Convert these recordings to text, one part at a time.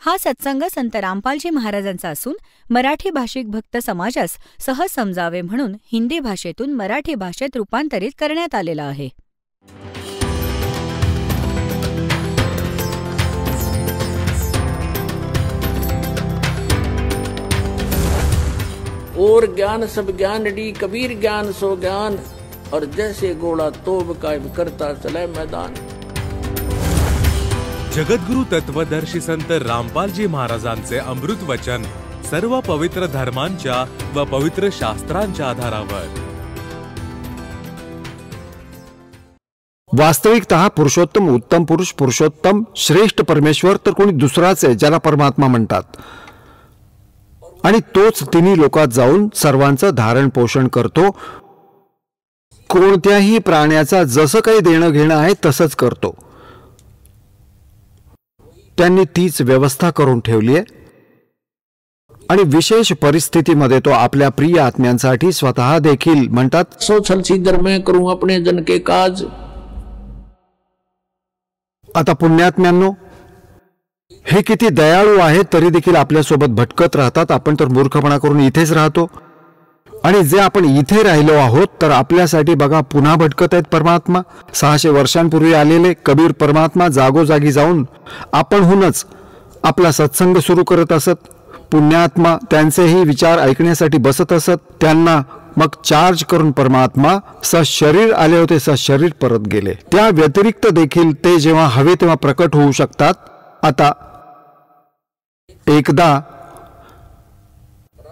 हा सत्संग संत रामपालजी महाराजांचा असून मराठी भाषिक भक्त समाजास सहज समजावे म्हणून हिंदी भाषेतून मराठी भाषेत रूपांतरित करण्यात आलेला आहे. और ज्ञान सब ज्ञान डी कबीर ज्ञान सो ज्ञान और जैसे घोड़ा तोब कायम करता चले मैदान. जगद्गुरु तत्वदर्शी संत रामपालजी महाराजांचे अमृत वचन सर्व पवित्र धर्मांच्या व पवित्र शास्त्रांच्या आधारावर. वास्तविकतः पुरुषोत्तम उत्तम पुरुष पुरुषोत्तम श्रेष्ठ परमेश्वर तर कोणी दुसराच आहे ज्याला परमात्मा म्हणतात. आणि तोच तिन्ही लोकात जाऊन सर्वांचं धारण पोषण करतो. कोणत्याही प्राण्याचा जसं काही देणं घेणं आहे तसंच करतो. त्यांनी तीच व्यवस्था करून ठेवली आहे. आणि विशेष परिस्थितीमध्ये तो आपल्या प्रिय आत्म्यांसाठी स्वतः देखील म्हणतात, सो छल सीधर मैं करूं अपने जन के काज. आता पुण्यात्म्यांनो, हे किती दयाळू आहेत तरी देखील आपल्यासोबत भटकत राहतात. आपण तर मूर्खपणा करून इथेच राहतो. आणि जे आपण इथे राहिलो आहोत तर आपल्यासाठी बघा पुन्हा भटकत आहेत परमात्मा. 600 वर्षांपूर्वी आलेले कबीर परमात्मा जागोजागी जाऊन आपणहूनच आपला सत्संग सुरू करत असत. पुण्यात्मा त्यांचेही विचार ऐकण्यासाठी बसत असत. त्यांना मग चार्ज करून परमात्मा सशरीर आले होते, सशरीर परत गेले. त्या व्यतिरिक्त देखील ते जेव्हा हवे तेव्हा प्रकट होऊ शकतात. आता एकदा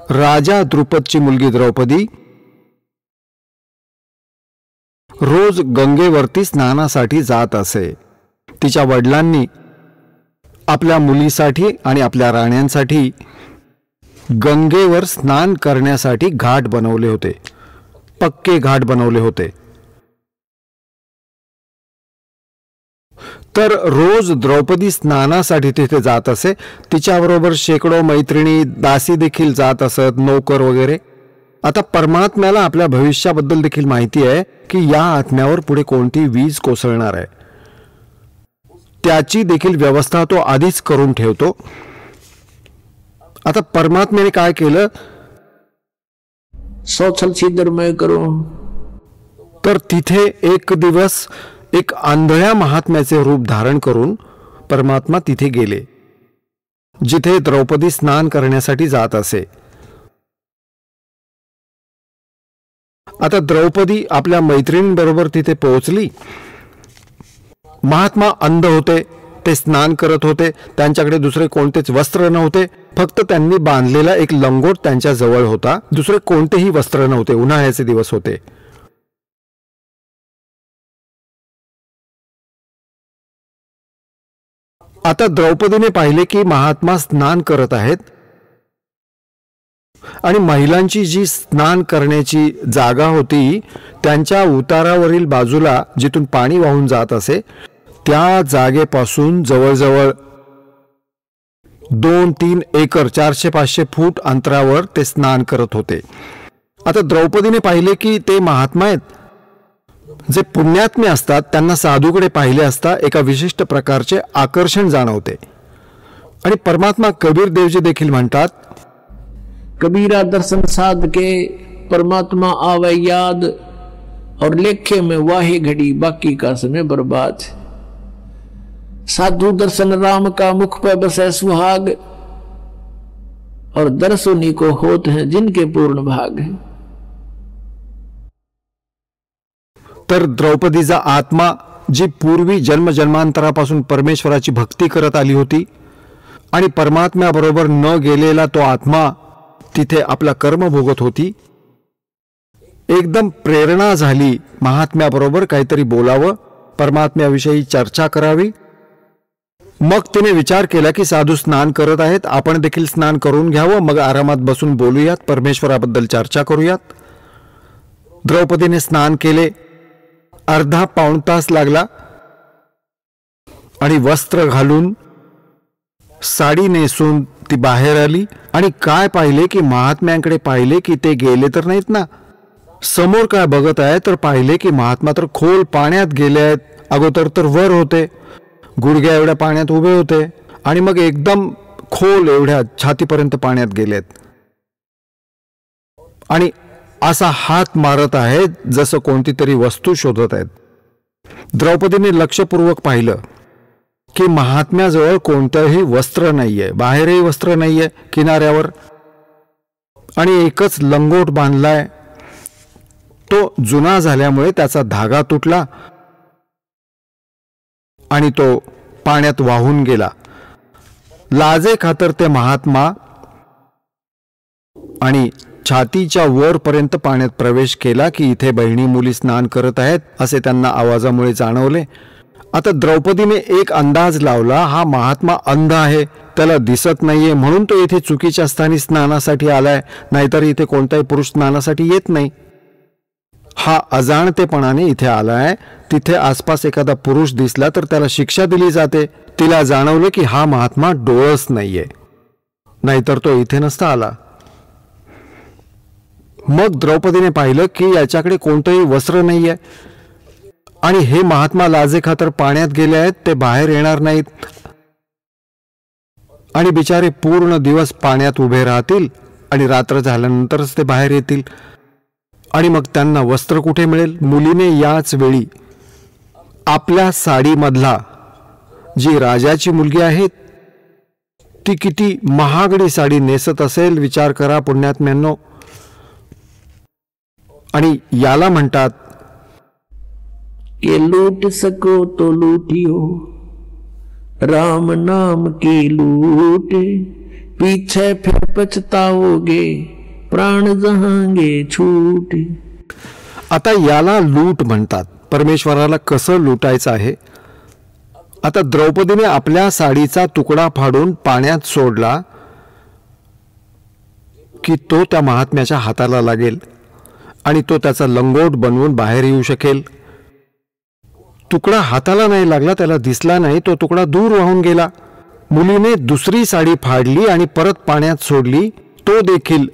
राजा द्रुपदची मुलगी द्रौपदी रोज गंगेवरती स्नानासाठी जात असे. तिच्या वडिलांनी आपल्या मुलीसाठी आणि आपल्या राण्यांसाठी गंगेवर स्नान करण्यासाठी घाट बनवले होते, पक्के घाट बनवले होते. तर रोज द्रौपदी स्नानासाठी तिथे जात असे. तिच्याबरोबर शेकडो मैत्रिणी दासी देखील जात असत, नोकर वगैरे. आता परमात्म्याला आपल्या भविष्याबद्दल देखील माहिती आहे की या आत्म्यावर पुढे कोणती वीज कोसळणार आहे. त्याची देखील व्यवस्था तो आधीच करून ठेवतो. आता परमात्म्याने काय केलं, सो छल सीधर मैं करूं. तर तिथे एक दिवस एक आंधळ्या महात्म्याचे रूप धारण करून परमात्मा तिथे गेले जिथे द्रौपदी स्नान करण्यासाठी जात असे. आता द्रौपदी आपल्या मैत्रिणींबरोबर तिथे पोहोचली. महात्मा अंध होते, ते स्नान करत होते. त्यांच्याकडे दुसरे कोणतेच वस्त्र नव्हते, फक्त त्यांनी बांधलेला एक लंगोट त्यांच्या जवळ होता. दुसरे कोणतेही वस्त्र नव्हते. उन्हाळ्याचे दिवस होते. आता द्रौपदीने पाहिले की महात्मा स्नान करत आहेत आणि महिलांची जी स्नान करण्याची जागा होती त्यांच्या उतारावरील बाजूला जिथून पाणी वाहून जात असे त्या जागेपासून जवळजवळ 2-3 एकर 400-500 फूट अंतरावर ते स्नान करत होते. आता द्रौपदीने पाहिले की ते महात्मा आहेत. जे पुण्यात्मे असतात त्यांना साधूकडे पाहिले असता एका विशिष्ट प्रकारचे आकर्षण जाणवते. आणि परमात्मा कबीर देवजी देखील म्हणतात, कबीरा दर्शन साध के परमात्मा आवे याद और लेखे में वाहे घड़ी बाकी का समय बर्बाद. साधु दर्शन राम का मुख पे बसे सुहाग और दर्शनी को होत हैं जिनके पूर्ण भाग. तर द्रौपदीचा आत्मा जी पूर्वी जन्मजन्मांतरापासून परमेश्वराची भक्ती करत आली होती आणि परमात्म्याबरोबर न गेलेला तो आत्मा तिथे आपला कर्म भोगत होती. एकदम प्रेरणा झाली महात्म्याबरोबर काहीतरी बोलावं, परमात्म्याविषयी चर्चा करावी. मग तिने विचार केला की साधू स्नान करत आहेत, आपण देखील स्नान करून घ्यावं, मग आरामात बसून बोलूयात, परमेश्वराबद्दल चर्चा करूयात. द्रौपदीने स्नान केले. अर्धा पाऊण तास लागला आणि वस्त्र घालून साडी नेसून ती बाहेर आली आणि काय पाहिले की महात्म्यांकडे पाहिले की ते गेले तर नाहीत ना. समोर काय बघत आहे तर पाहिले की महात्मा तर खोल पाण्यात गेले आहेत. अगोदर तर वर होते, गुडघ्या एवढ्या पाण्यात उभे होते आणि मग एकदम खोल एवढ्या छातीपर्यंत पाण्यात गेलेत आणि असा हात मारत आहेत जसं कोणती तरी वस्तू शोधत आहेत. द्रौपदीने लक्षपूर्वक पाहिलं की महात्म्याजवळ कोणतंही वस्त्र नाहीये, बाहेरही वस्त्र नाहीये किनाऱ्यावर, आणि एकच लंगोट बांधलाय. तो जुना झाल्यामुळे त्याचा धागा तुटला आणि तो पाण्यात वाहून गेला. लाजे खातर ते महात्मा आणि छातीच्या वरपर्यंत पाण्यात प्रवेश केला की इथे बहिणी मुली स्नान करत आहेत असे त्यांना आवाजामुळे जाणवले. आता द्रौपदीने एक अंदाज लावला, हा महात्मा अंध आहे, त्याला दिसत नाहीये म्हणून तो इथे चुकीच्या स्थानी स्नानासाठी आलाय, नाहीतर इथे कोणताही पुरुष स्नानासाठी येत नाही. हा अजाणतेपणाने इथे आलाय. तिथे आसपास एखादा पुरुष दिसला तर त्याला शिक्षा दिली जाते. तिला जाणवलं की हा महात्मा डोळस नाहीये, नाहीतर तो इथे नसता आला. मग द्रौपदीने पाहिलं की याच्याकडे कोणतंही वस्त्र नाहीये आणि हे महात्मा लाजेखातर पाण्यात गेले आहेत, ते बाहेर येणार नाहीत आणि बिचारे पूर्ण दिवस पाण्यात उभे राहतील आणि रात्र झाल्यानंतरच ते बाहेर येतील. आणि मग त्यांना वस्त्र कुठे मिळेल? मुलीने याच वेळी आपल्या साडीमधला, जी राजाची मुलगी आहे ती किती महागडी साडी नेसत असेल विचार करा पुण्यात्म्यांनो. आणि याला म्हणतात के लूट सको तो लूटियो, राम नाम की लूट, पीछे फिर पछताओगे, प्राण जहांगे छूट. आता याला लूट म्हणतात. परमेश्वराला कसं लुटायचं आहे? आता द्रौपदीने आपल्या साडीचा तुकडा फाडून पाण्यात सोडला की तो त्या महात्म्याच्या हाताला लागेल आणि तो त्याचा लंगोट बनवून बाहेर येऊ शकेल. तुकडा हाताला नाही लागला, त्याला दिसला नाही, तो तुकडा दूर वाहून गेला. मुलीने दुसरी साडी फाडली आणि परत पाण्यात सोडली, तो देखील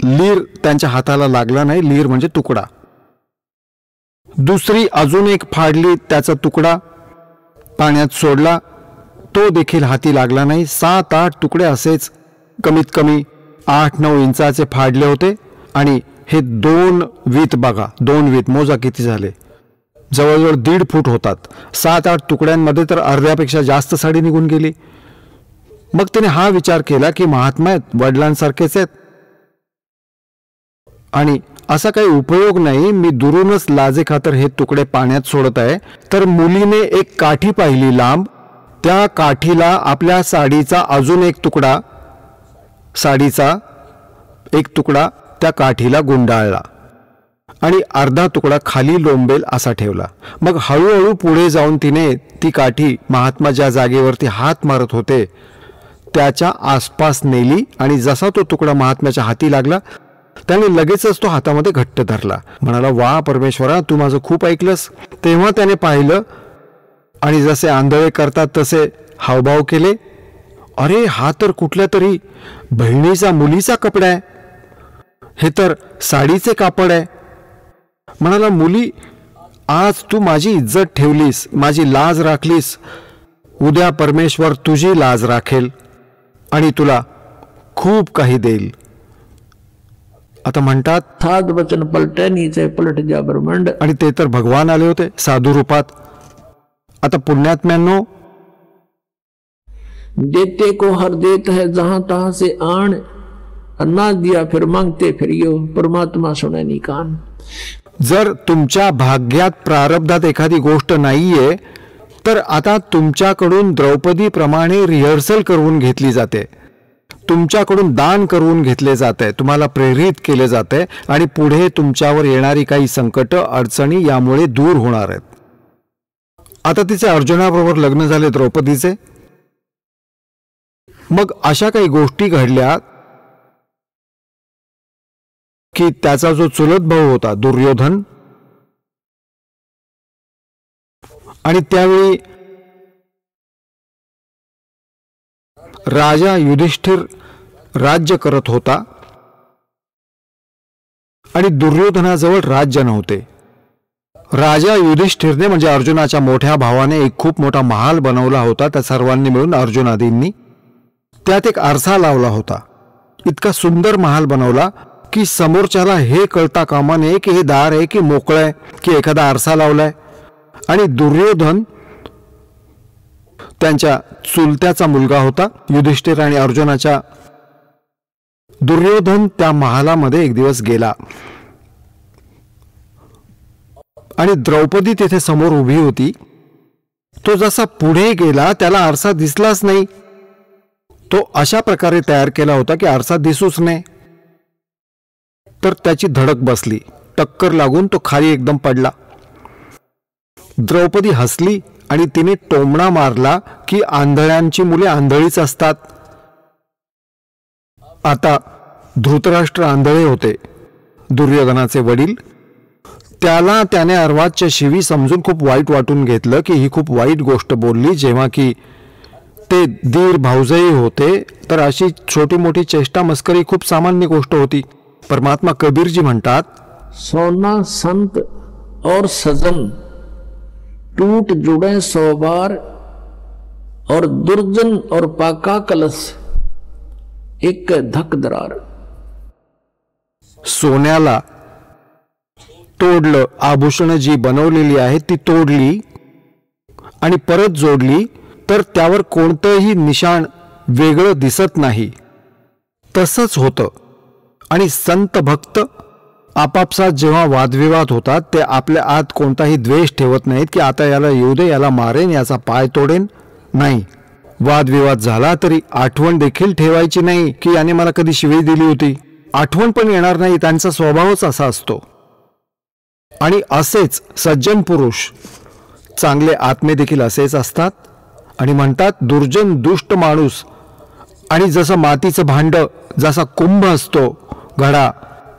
लीर त्यांच्या हाताला लागला नाही. लीर म्हणजे तुकडा. दुसरी अजून एक फाडली, त्याचा तुकडा पाण्यात सोडला, तो देखील हाती लागला नाही. 7-8 तुकडे असेच कमीत कमी 8-9 इंचाचे फाडले होते. आणि हे 2 वीत बघा, 2 वीत मोजा किती झाले, जवळजवळ 1.5 फूट होतात. 7-8 तुकड्यांमध्ये तर अर्ध्यापेक्षा जास्त साडी निघून गेली. मग तिने हा विचार केला की महात्मा आहेत, वडिलांसारखेच आहेत आणि असा काही उपयोग नाही, मी दुरूनच लाजे खातर हे तुकडे पाण्यात सोडत आहे. तर मुलीने एक काठी पाहिली लांब, त्या काठीला आपल्या साडीचा अजून एक तुकडा, साडीचा एक तुकडा त्या काठीला गुंडाळला आणि अर्धा तुकडा खाली लोंबेल असा ठेवला. मग हळूहळू पुढे जाऊन तिने ती काठी महात्मा ज्या जागेवरती हात मारत होते त्याच्या आसपास नेली आणि जसा तो तुकडा महात्म्याच्या हाती लागला त्याने लगेचच तो हातामध्ये घट्ट धरला. म्हणाला, वा परमेश्वरा, तू माझं खूप ऐकलंस. तेव्हा त्याने पाहिलं आणि जसे आंधळे करतात तसे हावभाव केले. अरे, हा तर कुठल्या तरी बहिणीचा, मुलीचा कपडा आहे, हे तर साडीचे कापड आहे. म्हणाला, मुली, आज तू माझी इज्जत ठेवलीस, माझी लाज राखलीस, उद्या परमेश्वर तुझी लाज राखेल आणि तुला खूप काही देईल. आता म्हणतात, थाद वचन पलटे नीचे पलट जा ब्रह्मांड. आणि ते तर भगवान आले होते साधू रूपात. आता पुण्यात्म्यांनो, देते को हर देत है जहां तहां से आण, ना दिया फिर मांगते फिरियो, परमात्मा सुने नी कान. जर तुमच्या भाग्यात प्रारब्धात एखादी गोष्ट नाहीये तर आता तुमच्याकडून द्रौपदीप्रमाणे रिहर्सल करून घेतली जाते, तुमच्याकडून दान करून घेतले जाते, तुम्हाला प्रेरित केले जाते आणि पुढे तुमच्यावर येणारी काही संकट अडचणी यामुळे दूर होणार आहेत. आता तिचे अर्जुनाबरोबर लग्न झाले द्रौपदीचे. मग अशा काही गोष्टी घडल्या की त्याचा जो चुलत भाऊ होता दुर्योधन, आणि त्यावेळी राजा युधिष्ठिर राज्य करत होता आणि दुर्योधनाजवळ राज्य नव्हते. राजा युधिष्ठिरने म्हणजे अर्जुनाच्या मोठ्या भावाने एक खूप मोठा महाल बनवला होता, त्या सर्वांनी मिळून अर्जुनादींनी. त्यात एक आरसा लावला होता. इतका सुंदर महाल बनवला की समोरच्याला हे कळता कामा नये की हे दार आहे की मोकळं आहे की एखादा आरसा लावलाय. आणि दुर्योधन त्यांच्या चुलत्याचा मुलगा होता, युधिष्ठिर आणि अर्जुनाच्या. दुर्योधन त्या महालामध्ये एक दिवस गेला आणि द्रौपदी तिथे समोर उभी होती. तो जसा पुढे गेला त्याला आरसा दिसलाच नाही. तो अशा प्रकारे तयार केला होता की आरसा दिसूच नाही. तर त्याची धडक बसली, टक्कर लागून तो खाली एकदम पडला. द्रौपदी हसली आणि तिने टोमणा मारला की आंधळ्यांची मुले आंधळीच असतात. आता धृतराष्ट्र आंधळे होते, दुर्योधनाचे वडील. त्याने अर्वाच्य शिवी समजून खूप वाईट वाटून घेतलं की ही खूप वाईट गोष्ट बोलली, जेव्हा की ते दीर भाऊजई होते. तर अशी छोटी मोठी चेष्टा मस्करी खूप सामान्य गोष्ट होती. परमात्मा कबीरजी म्हणतात, सोना संत और सजन टूट जुड़े 100 बार और दुर्जन और पाका कलश एक धक दरार. सोन्याला तोडलं, आभूषण जी बनवलेली आहेत ती तोडली आणि परत जोडली तर त्यावर कोणतंही निशाण वेगळं दिसत नाही. तसंच होतं. आणि संत भक्त आपापसात जेव्हा वादविवाद होतात ते आपल्या आत कोणताही द्वेष ठेवत नाहीत की आता याला येऊ दे, याला मारेन, याचा पाय तोडेन. नाही, वादविवाद झाला तरी आठवण देखील ठेवायची नाही की याने मला कधी शिवी दिली होती. आठवण पण येणार नाही. त्यांचा स्वभावच असा असतो. आणि असेच सज्जन पुरुष, चांगले आत्मे देखील असेच असतात. आणि म्हणतात, दुर्जन दुष्ट माणूस आणि जसं मातीचं भांड, जसा कुंभ असतो घडा,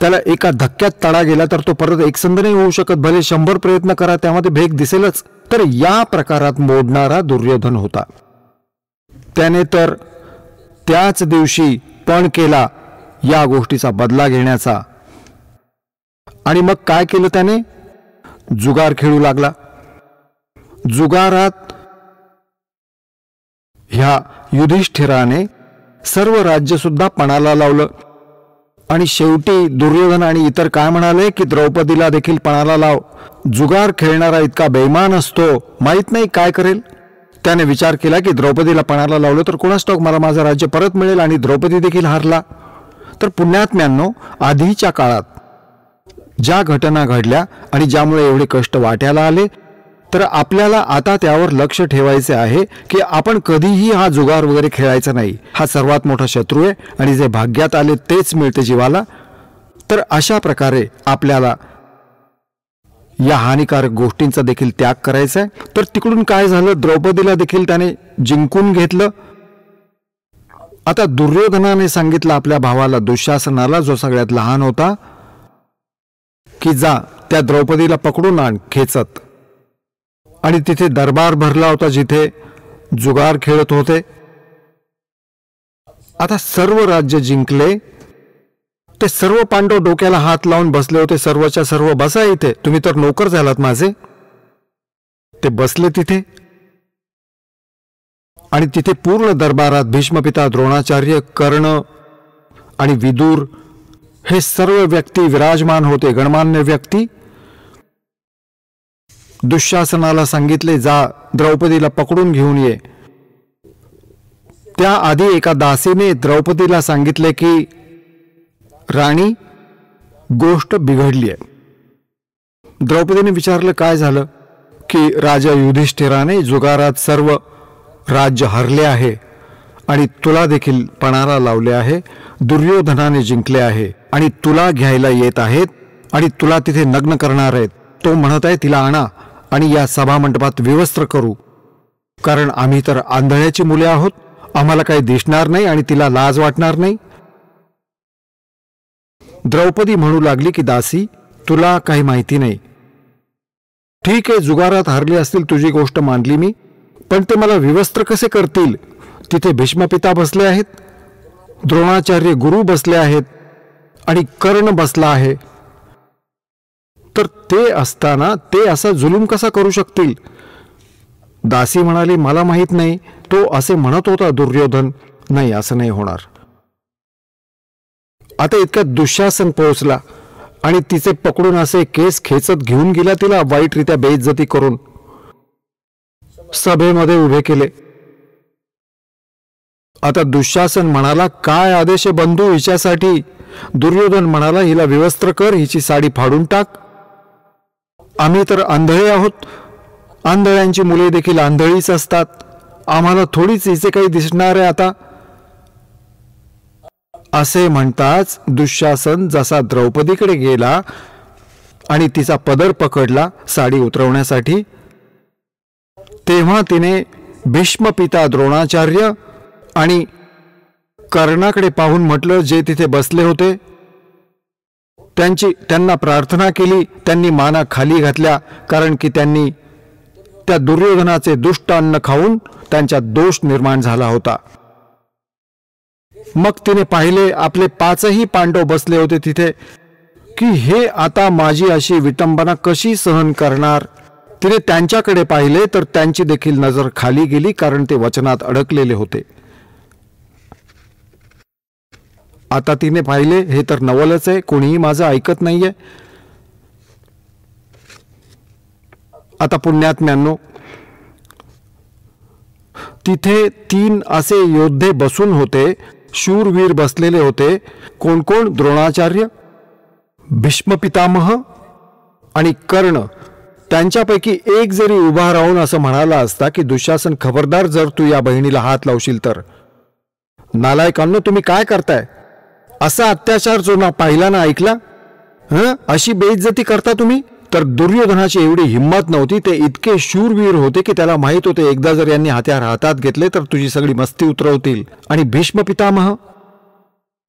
त्याला एका धक्क्यात तडा गेला तर तो परत एकसंध नाही होऊ शकत. भले 100 प्रयत्न करा, त्यामध्ये भेग दिसेलच. तर या प्रकारात मोडणारा दुर्योधन होता. त्याने तर त्याच दिवशी पण केला या गोष्टीचा बदला घेण्याचा. आणि मग काय केलं त्याने? जुगार खेळू लागला. जुगारात ह्या युधिष्ठिराने सर्व राज्य सुद्धा पणाला लावलं. आणि शेवटी दुर्योधन आणि इतर काय म्हणाले की द्रौपदीला देखील पणाला लाव. जुगार खेळणारा इतका बेईमान असतो, माहित नाही काय करेल. त्याने विचार केला की द्रौपदीला पणाला लावलं तर कोणास ठाऊक मला माझं राज्य परत मिळेल. आणि द्रौपदी देखील हारला. तर पुण्यात्म्यांनो, आधीच्या काळात ज्या घटना घडल्या आणि ज्यामुळे एवढे कष्ट वाट्याला आले, तर आपल्याला आता त्यावर लक्ष ठेवायचे आहे की आपण कधीही हा जुगार वगैरे खेळायचा नाही. हा सर्वात मोठा शत्रू आहे आणि जे भाग्यात आले तेच मिळते जीवाला. तर अशा प्रकारे आपल्याला या हानिकारक गोष्टींचा देखील त्याग करायचा आहे. तर तिकडून काय झालं? द्रौपदीला देखील त्याने जिंकून घेतलं. आता दुर्योधनाने सांगितलं आपल्या भावाला दुःशासनाला, जो सगळ्यात लहान होता, की जा त्या द्रौपदीला पकडून आण खेचत. आणि तिथे दरबार भरला होता जिथे जुगार खेळत होते. आता सर्व राज्य जिंकले. ते सर्व पांडव डोक्याला हात लावून बसले होते. सर्वच्या सर्व बसा इथे, तुम्ही तर नोकर झालात माझे. ते बसले तिथे. आणि तिथे पूर्ण दरबारात भीष्मपिता, द्रोणाचार्य, कर्ण आणि विदूर हे सर्व व्यक्ती विराजमान होते, गणमान्य व्यक्ती. दुःशासनाला सांगितले, जा द्रौपदीला पकडून घेऊन ये. त्याआधी एका दासीने द्रौपदीला सांगितले की राणी, गोष्ट बिघडली आहे. द्रौपदीने विचारलं काय झालं? की राजा युधिष्ठिराने जुगारात सर्व राज्य हरले आहे आणि तुला देखील पणाला लावले आहे. दुर्योधनाने जिंकले आहे आणि तुला घ्यायला येत आहेत आणि तुला तिथे नग्न करणार आहेत. तो म्हणत आहे तिला आणा आणि या सभामंडपात विवस्त्र करू, कारण आम्ही तर आंधळ्याची मुले आहोत, आम्हाला काही दिसणार नाही आणि तिला लाज वाटणार नाही. द्रौपदी म्हणू लागली की दासी, तुला काही माहिती नाही. ठीक आहे, जुगारात हरली असतील, तुझी गोष्ट मानली मी, पण ते मला विवस्त्र कसे करतील? तिथे भीष्मपिता बसले आहेत, द्रोणाचार्य गुरु बसले आहेत आणि कर्ण बसला आहे. तर ते असताना ते असा जुलूम कसा करू शकतील? दासी म्हणाली, मला माहित नाही, तो असे म्हणत होता दुर्योधन. नाही, असं नाही होणार. आता इतक्यात दुःशासन पोहोचला आणि तिचे पकडून असे केस खेचत घेऊन गेला, तिला वाईटरित्या बेइज्जती करून सभेमध्ये उभे केले. आता दुःशासन म्हणाला, काय आदेश बंधू हिच्यासाठी? दुर्योधन म्हणाला, हिला विवस्त्र कर, हिची साडी फाडून टाक. आम्ही तर आंधळे आहोत, आंधळ्यांची मुले देखील आंधळीच असतात, आम्हाला थोडीच हिचे काही दिसणार आहे आता. असे म्हणताच दुःशासन जसा द्रौपदीकडे गेला आणि तिचा पदर पकडला साडी उतरवण्यासाठी, तेव्हा तिने भीष्म पिता द्रोणाचार्य आणि कर्णाकडे पाहून म्हटलं, जे तिथे बसले होते त्यांना प्रार्थना केली. त्यांनी माना खाली घातल्या, कारण की त्यांनी त्या दुर्योधनाचे दुष्ट अन्न खाऊन त्यांच्यात दोष निर्माण झाला होता. मग तिने पाहिले आपले 5ही पांडव बसले होते तिथे, की हे आता माझी अशी विटंबना कशी सहन करणार. तिने त्यांच्याकडे पाहिले तर त्यांची देखील नजर खाली गेली, कारण ते वचनात अडकलेले होते. आता तिने पाहिले, हे तर नवलच आहे, कोणीही माझं ऐकत नाहीये. आता पुण्यात्म्यांनो, तिथे 3 असे योद्धे बसून होते, शूरवीर बसलेले होते. कोण कोण? द्रोणाचार्य, भीष्म पितामह आणि कर्ण. त्यांच्यापैकी एक जरी उभा राहून असं म्हणाला असता की दुःशासन, खबरदार जर तू या बहिणीला हात लावशील तर. नालायकांनो, तुम्ही काय करताय? असा अत्याचार जो ना पाहिला ना ऐकला, अशी बेइज्जती करता तुम्ही. तर दुर्योधनाची एवढी हिंमत नव्हती. ते इतके शूरवीर होते की त्याला माहित होते, एकदा जर यांनी हत्यार हातात घेतले तर तुझी सगळी मस्ती उतरवतील. आणि भीष्म पितामह,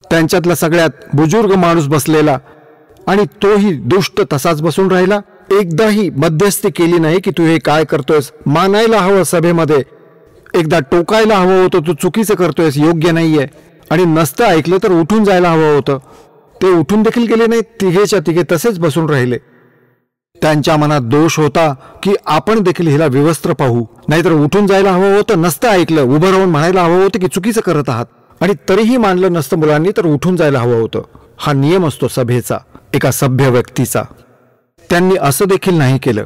त्यांच्यातला सगळ्यात बुजुर्ग माणूस बसलेला, आणि तोही दुष्ट तसाच बसून राहिला. एकदाही मध्यस्थी केली नाही की तू हे काय करतोयस. मानायला हवं सभेमध्ये, एकदा टोकायला हवं होतं, तू चुकीचं करतोयस, योग्य नाहीये. आणि नसतं ऐकलं तर उठून जायला हवं होतं. ते उठून देखील गेले नाही, तिघेच्या तिघे तसेच बसून राहिले. त्यांच्या मनात दोष होता की आपण देखील हिला विवस्त्र पाहू, नाहीतर उठून जायला हवं होतं. नसतं ऐकलं, उभं राहून म्हणायला हवं होतं की चुकीचं करत आहात. आणि तरीही मानलं नसतं मुलांनी, तर उठून जायला हवं होतं. हा नियम असतो सभेचा, एका सभ्य व्यक्तीचा. त्यांनी असं देखील नाही केलं.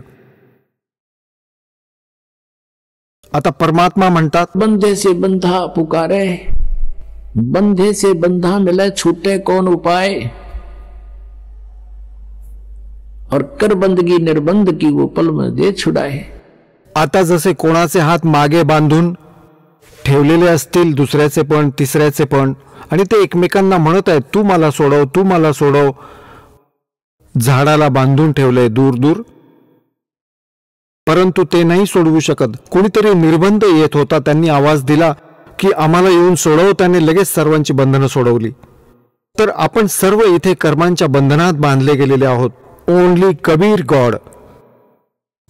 आता परमात्मा म्हणतात, बंधे से बंधा पुकारे, बंधे से बंधा मिले, छूटे कौन उपाय. और कर बंदगी निर्बंध की वो पल में दे छुड़ाए. आता जसे कोणाचे हात मागे बांधून ठेवलेले असतील, दुसऱ्याचे पण तिसऱ्याचे पण, आणि ते एकमेकांना म्हणत आहेत, तू मला सोडव, तू मला सोडव. झाडाला बांधून ठेवलंय दूर दूर, परंतु ते नाही सोडवू शकत. कोणीतरी निर्बंध येत होता, त्यांनी आवाज दिला की आम्हाला येऊन सोडव. त्याने लगेच सर्वांची बंधनं सोडवली. तर आपण सर्व इथे कर्मांच्या बंधनात बांधले गेलेले आहोत. ओनली कबीर गॉड,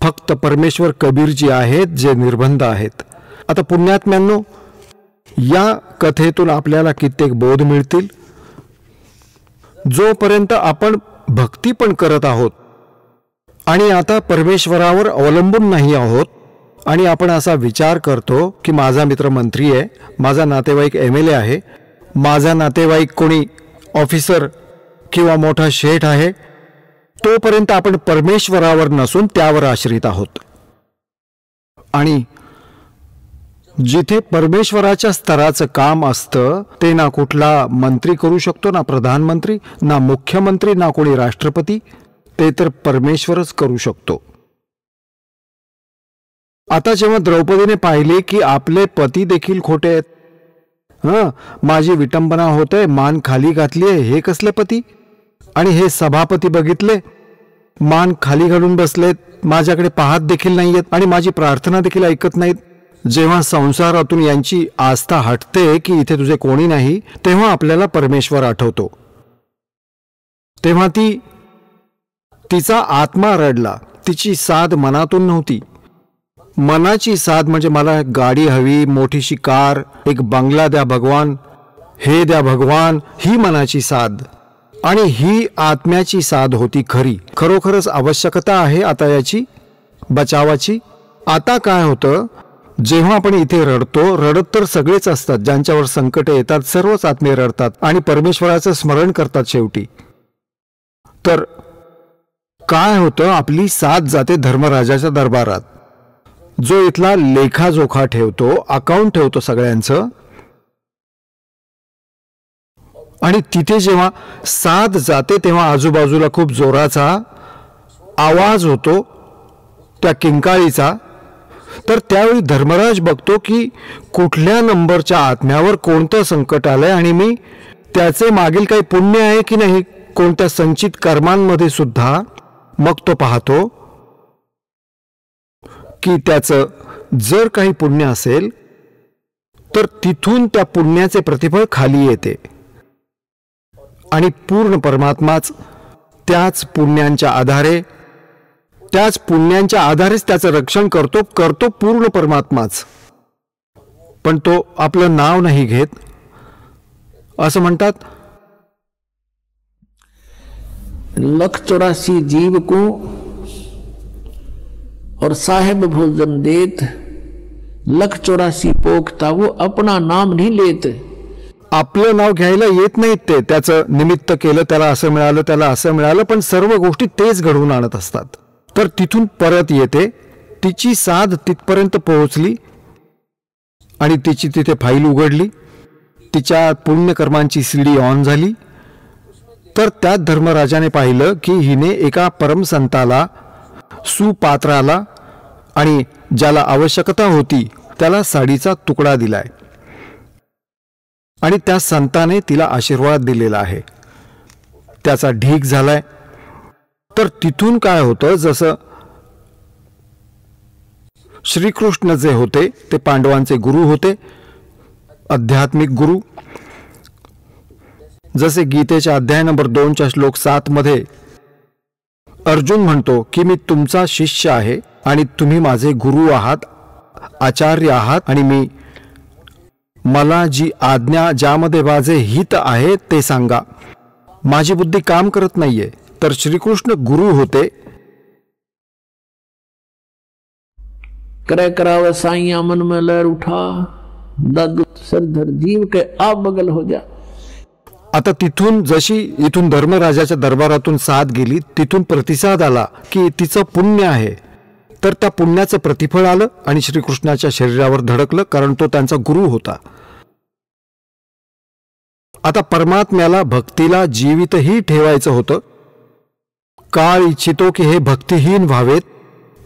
फक्त परमेश्वर कबीरजी आहेत जे निर्बंध आहेत. आता पुण्यात्म्यांनो, या कथेतून आपल्याला कित्येक बोध मिळतील. जोपर्यंत आपण भक्ती पण करत आहोत आणि आता परमेश्वरावर अवलंबून नाही आहोत, आणि आपण असा विचार करतो की माझा मित्र मंत्री आहे, माझा नातेवाईक MLA आहे, माझा नातेवाईक कोणी ऑफिसर किंवा मोठा शेठ आहे, तोपर्यंत आपण परमेश्वरावर नसून त्यावर आश्रित आहोत. आणि जिथे परमेश्वराच्या स्तराचं काम असतं ते ना कुठला मंत्री करू शकतो, ना प्रधानमंत्री, ना मुख्यमंत्री, ना कोणी राष्ट्रपती. ते तर परमेश्वरच करू शकतो. आता जेव्हा द्रौपदीने पाहिले की आपले पती देखील खोटे आहेत, माझी विटंबना होते, मान खाली घातली आहे, हे कसले पती. आणि हे सभापती बघितले, मान खाली घालून बसलेत, माझ्याकडे पाहत देखील नाहीयेत आणि माझी प्रार्थना देखील ऐकत नाहीत. जेव्हा संसारातून यांची आस्था हटते की इथे तुझे कोणी नाही, तेव्हा आपल्याला परमेश्वर आठवतो. तेव्हा तिचा आत्मा रडला. तिची साध मनातून नव्हती. मनाची साध म्हणजे मला गाडी हवी, मोठीशी कार, एक बंगला द्या भगवान, हे द्या भगवान, ही मनाची साध. आणि ही आत्म्याची साध होती खरी. खरोखरच आवश्यकता आहे आता याची बचावाची. आता काय होतं, जेव्हा आपण इथे रडतो, रडत तर सगळेच असतात, ज्यांच्यावर संकट येतात सर्वच आत्मे रडतात आणि परमेश्वराचं स्मरण करतात शेवटी. तर काय होतं, आपली साथ जाते धर्मराजाच्या दरबारात, जो इथला लेखाजोखा ठेवतो, अकाउंट ठेवतो सगळ्यांचं. आणि तिथे जेव्हा साथ जाते तेव्हा आजूबाजूला खूप जोराचा आवाज होतो त्या किंकाळीचा. तर त्यावेळी धर्मराज बघतो की कुठल्या नंबरच्या आत्म्यावर कोणतं संकट आलंय आणि मी त्याचे मागील काही पुण्य आहे की नाही, कोणत्या संचित कर्मांमध्ये सुद्धा. मग तो पाहतो की त्याचं जर काही पुण्य असेल तर तिथून त्या पुण्याचे प्रतिफळ खाली येते आणि पूर्ण परमात्माच त्याच पुण्यांच्या आधारेच त्याचं रक्षण करतो पूर्ण परमात्माच. पण तो आपलं नाव नाही घेत. असं म्हणतात, 184 जीव को और साहेब भोजन देत, 184 पोखता वो अपना नाम नहीं लेत. आपलं नाव घ्यायला येत नाहीत ते. त्याचं निमित्त केलं, त्याला असं मिळालं, त्याला असं मिळालं, पण सर्व गोष्टी तेच घडवून आणत असतात. तर तिथून परत येते, तिची साध तिथपर्यंत पोहोचली आणि तिची तिथे फाईल उघडली, तिच्या पुण्यकर्मांची सीडी ऑन झाली. तर त्यात धर्मराजाने पाहिलं की हिने एका परमसंताला, सुपात्राला आणि ज्याला आवश्यकता होती त्याला साडीचा तुकडा दिलाय आणि त्या संताने तिला आशीर्वाद दिलेला आहे, त्याचा ढीक झालाय. तर तिथून काय होतं, जसं श्रीकृष्ण जे होते ते पांडवांचे गुरु होते, आध्यात्मिक गुरु. जसे गीतेच्या अध्याय नंबर 2च्या श्लोक 7 मध्ये अर्जुन म्हणतो की मी तुमचा शिष्य आहे आणि तुम्ही माझे गुरु आहात, आचार्य आहात, आणि मला जी आज्ञा, ज्यामध्ये माझे हित आहे ते सांगा, माझी बुद्धी काम करत नाहीये. तर श्रीकृष्ण गुरु होते. करे करावे साइया मन में लहर उठा, दादू सरधर जीव के आप बगल हो जा. आता तिथून जशी इथून धर्मराजाच्या दरबारातून साथ गेली, तिथून प्रतिसाद आला की तिचं पुण्य आहे. तर त्या पुण्याचं प्रतिफळ आलं आणि श्रीकृष्णाच्या शरीरावर धडकलं, कारण तो त्यांचा गुरु होता. आता परमात्म्याला, भक्तीला जीवितही ठेवायचं होतं. काळ इच्छितो की हे भक्तिहीन व्हावेत,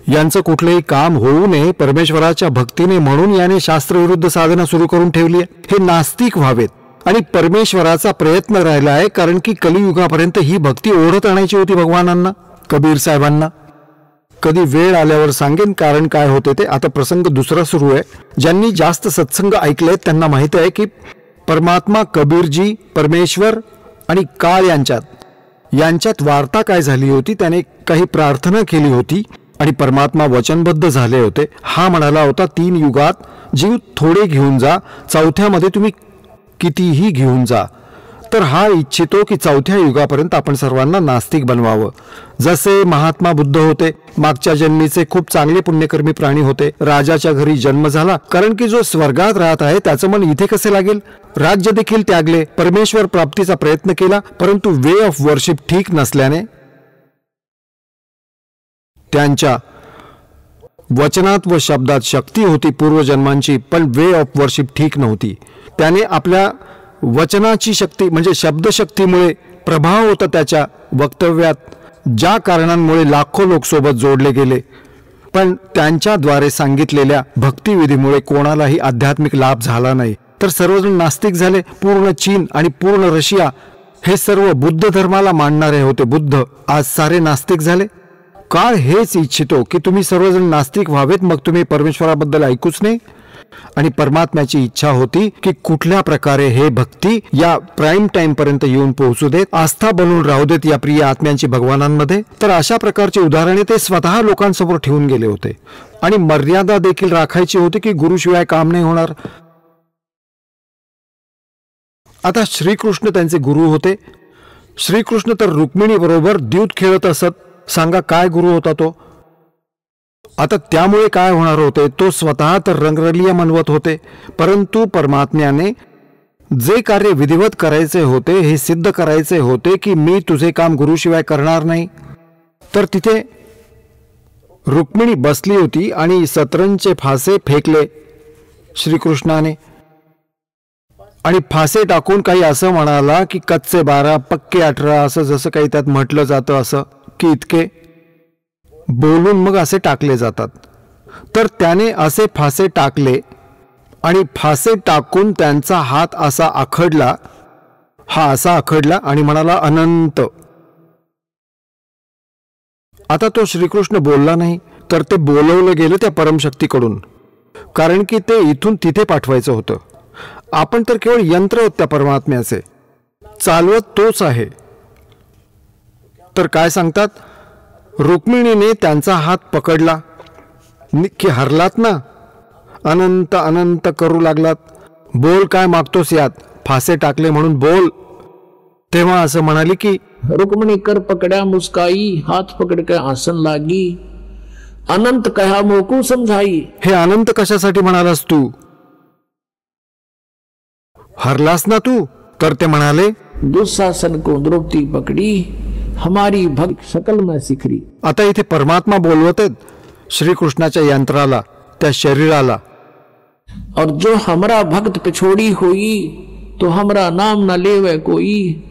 यांचं कुठलेही काम होऊ नये परमेश्वराच्या भक्तीने, म्हणून याने शास्त्रविरुद्ध साधना सुरू करून ठेवली आहे. हे नास्तिक व्हावेत आणि परमेश्वराचा प्रयत्न राहिला आहे, कारण की कलियुगापर्यंत ही भक्ती ओढत आणायची होती भगवानांना, कबीर साहेबांना. कधी वेळ आल्यावर सांगेन कारण काय होते ते. आता प्रसंग दुसरा सुरू आहे. ज्यांनी जास्त सत्संग ऐकलेत त्यांना माहिती आहे की परमात्मा, कबीरजी, परमेश्वर आणि काळ यांच्यात वार्ता काय झाली होती. त्याने काही प्रार्थना केली होती आणि परमात्मा वचनबद्ध झाले होते. हा म्हणाला होता, 3 युगात जीव थोडे घेऊन जा, 4थ्यामध्ये तुम्ही कितीही घेऊन जा. तर हा इच्छितो की 4थ्या युगापर्यंत आपण सर्वांना नास्तिक बनवावं. जसे महात्मा बुद्ध होते, मागच्या जन्मीचे खूप चांगले पुण्यकर्मी प्राणी होते, राजाच्या घरी जन्म झाला, कारण की जो स्वर्गात राहत आहे त्याचं मन इथे कसे लागेल. राज्य देखील त्यागले, परमेश्वर प्राप्तीचा प्रयत्न केला, परंतु वे ऑफ वर्शिप ठीक नसल्याने त्यांच्या वचनात व शब्दात शक्ती होती पूर्वजन्मांची, पण वे ऑफ वर्शिप ठीक नव्हती. त्याने आपल्या वचनाची शक्ती म्हणजे शब्दशक्तीमुळे प्रभाव होता त्याच्या वक्तव्यात, ज्या कारणांमुळे लाखो लोक सोबत जोडले गेले, पण त्यांच्याद्वारे सांगितलेल्या भक्तिविधीमुळे कोणालाही आध्यात्मिक लाभ झाला नाही. तर सर्वजण नास्तिक झाले. पूर्ण चीन आणि पूर्ण रशिया हे सर्व बुद्ध धर्माला मानणारे होते. बुद्ध आज सारे नास्तिक झाले. काळ हेच इच्छितो की तुम्ही सर्वजण नास्तिक व्हावेत, मग तुम्ही परमेश्वराबद्दल ऐकूच नाही. आणि परमात्म्याची इच्छा होती की कुठल्या प्रकारे हे भक्ती या प्राईम टाइम पर्यंत येऊन पोहोचू देत, आस्था बनवून राहू देत या प्रिय आत्म्यांची भगवानांमध्ये. तर अशा प्रकारची उदाहरणे ते स्वतः लोकांसमोर ठेवून गेले होते. आणि मर्यादा देखील राखायची होती की गुरुशिवाय काम नाही होणार. आता श्रीकृष्ण त्यांचे गुरु होते. श्रीकृष्ण तर रुक्मिणी बरोबर द्यूत खेळत असत. सांगा काय गुरु होता तो. आता त्यामुळे काय होणार होते, तो स्वतः तर रंगरलिया म्हणवत होते, परंतु परमात्म्याने जे कार्य विधिवत करायचे होते, हे सिद्ध करायचे होते की मी तुझे काम गुरुशिवाय करणार नाही. तर तिथे रुक्मिणी बसली होती आणि शतरंजचे फासे फेकले श्रीकृष्णाने आणि फासे टाकून काही असं म्हणाला की कच्चे 12 पक्के 18, असं जसं काही त्यात म्हटलं जातं, असं की इतके बोलून मग असे टाकले जातात. तर त्याने असे फासे टाकले आणि फासे टाकून त्यांचा हात असा आखडला, हा असा आखडला आणि म्हणाला अनंत. आता तो श्रीकृष्ण बोलला नाही, तर ते बोलवलं गेलं त्या परमशक्तीकडून, कारण की ते इथून तिथे पाठवायचं होतं. आपण तर केवळ यंत्र होत त्या परमात्म्याचे, चालवत तोच आहे. तर काय सांगतात, रुक्मिणीने त्यांचा हात पकडला की हरलात ना, अनंत अनंत करू लागलात, बोल काय मागतोस यात, फासे टाकले म्हणून बोल. तेव्हा असं म्हणाली की रुक्मिणी कर पकड्या मुस्काई, हाथ पकड़ के आसन लागी, अनंत कहा मोकू समझाई. हे अनंत कशासाठी म्हणालास तू, हरलास ना तू. तर ते म्हणाले दुःशासन को द्रौपदी पकड़ी, हमारी भक्त सकल में सिखरी. आता इथे परमात्मा बोलवत आहेत श्रीकृष्णाच्या यंत्राला, त्या शरीराला, और जो हमरा भक्त पिछोड़ी हुई, तो हमरा नाम न लेवे कोई.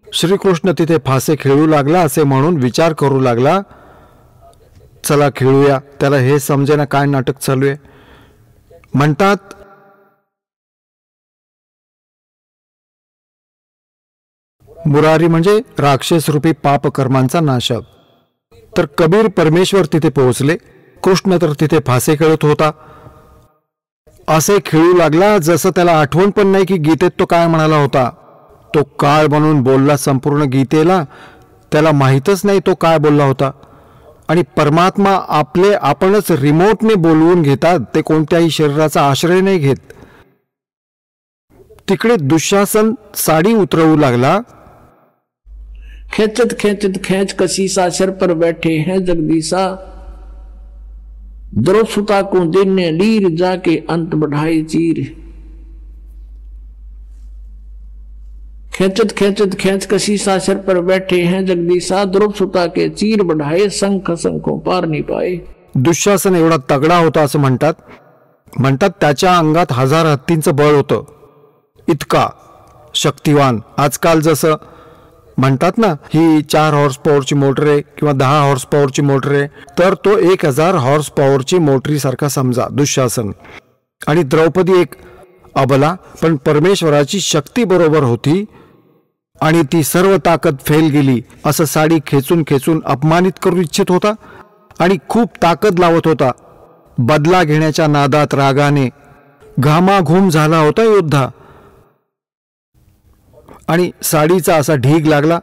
श्रीकृष्ण तिथे फासे खेळू लागला असे म्हणून विचार करू लागला, चला खेळूया. त्याला हे समजेना काय नाटक चालू आहे. म्हणतात मुरारी म्हणजे राक्षस रूपी पाप कर्मांचा नाशक. तर कबीर परमेश्वर तिथे पोहोचले, कृष्ण तर तिथे फासे खेळत होता. असे खेळू लागला जसं त्याला आठवण पण नाही की गीतेत तो काय म्हणाला होता. तो काळ बनून बोलला संपूर्ण गीतेला, त्याला माहीतच नाही तो काय बोलला होता. आणि परमात्मा आपले आपणच रिमोटने बोलवून घेतात, ते कोणत्याही शरीराचा आश्रय नाही घेत. तिकडे दुःशासन साडी उतरवू लागला. खेचत खेचत खेच कसीसा, सिर पर बैठे हैं जगदीसा, द्रौपदा को देने लीर, जाके अंत बढ़ाए चीर. खेचत खेचत खेच कसीसा, सिर पर बैठे हैं जगदीसा, द्रौपदा के चीर बढ़ाए, शंख शंखों पार नहीं पाए. दुःशासन एवढा तगडा होता असं म्हणतात त्याच्या अंगात 1000 हत्तींचं बळ होतं, इतका शक्तिवान. आजकाल जसं म्हणतात ना, ही 4 हॉर्स पॉवरची मोटर आहे किंवा 10 हॉर्स पॉवरची मोटर आहे, तर तो 1000 हॉर्स पॉवरची मोटरीसारखा समजा दुःशासन. आणि द्रौपदी एक अबला, पण परमेश्वराची शक्ती बरोबर होती आणि ती सर्व ताकद फेल गेली असं साडी खेचून खेचून अपमानित करू इच्छित होता आणि खूप ताकद लावत होता. बदला घेण्याच्या नादात रागाने घामाघूम झाला होता योद्धा. आणि साडीचा असा ढीग लागला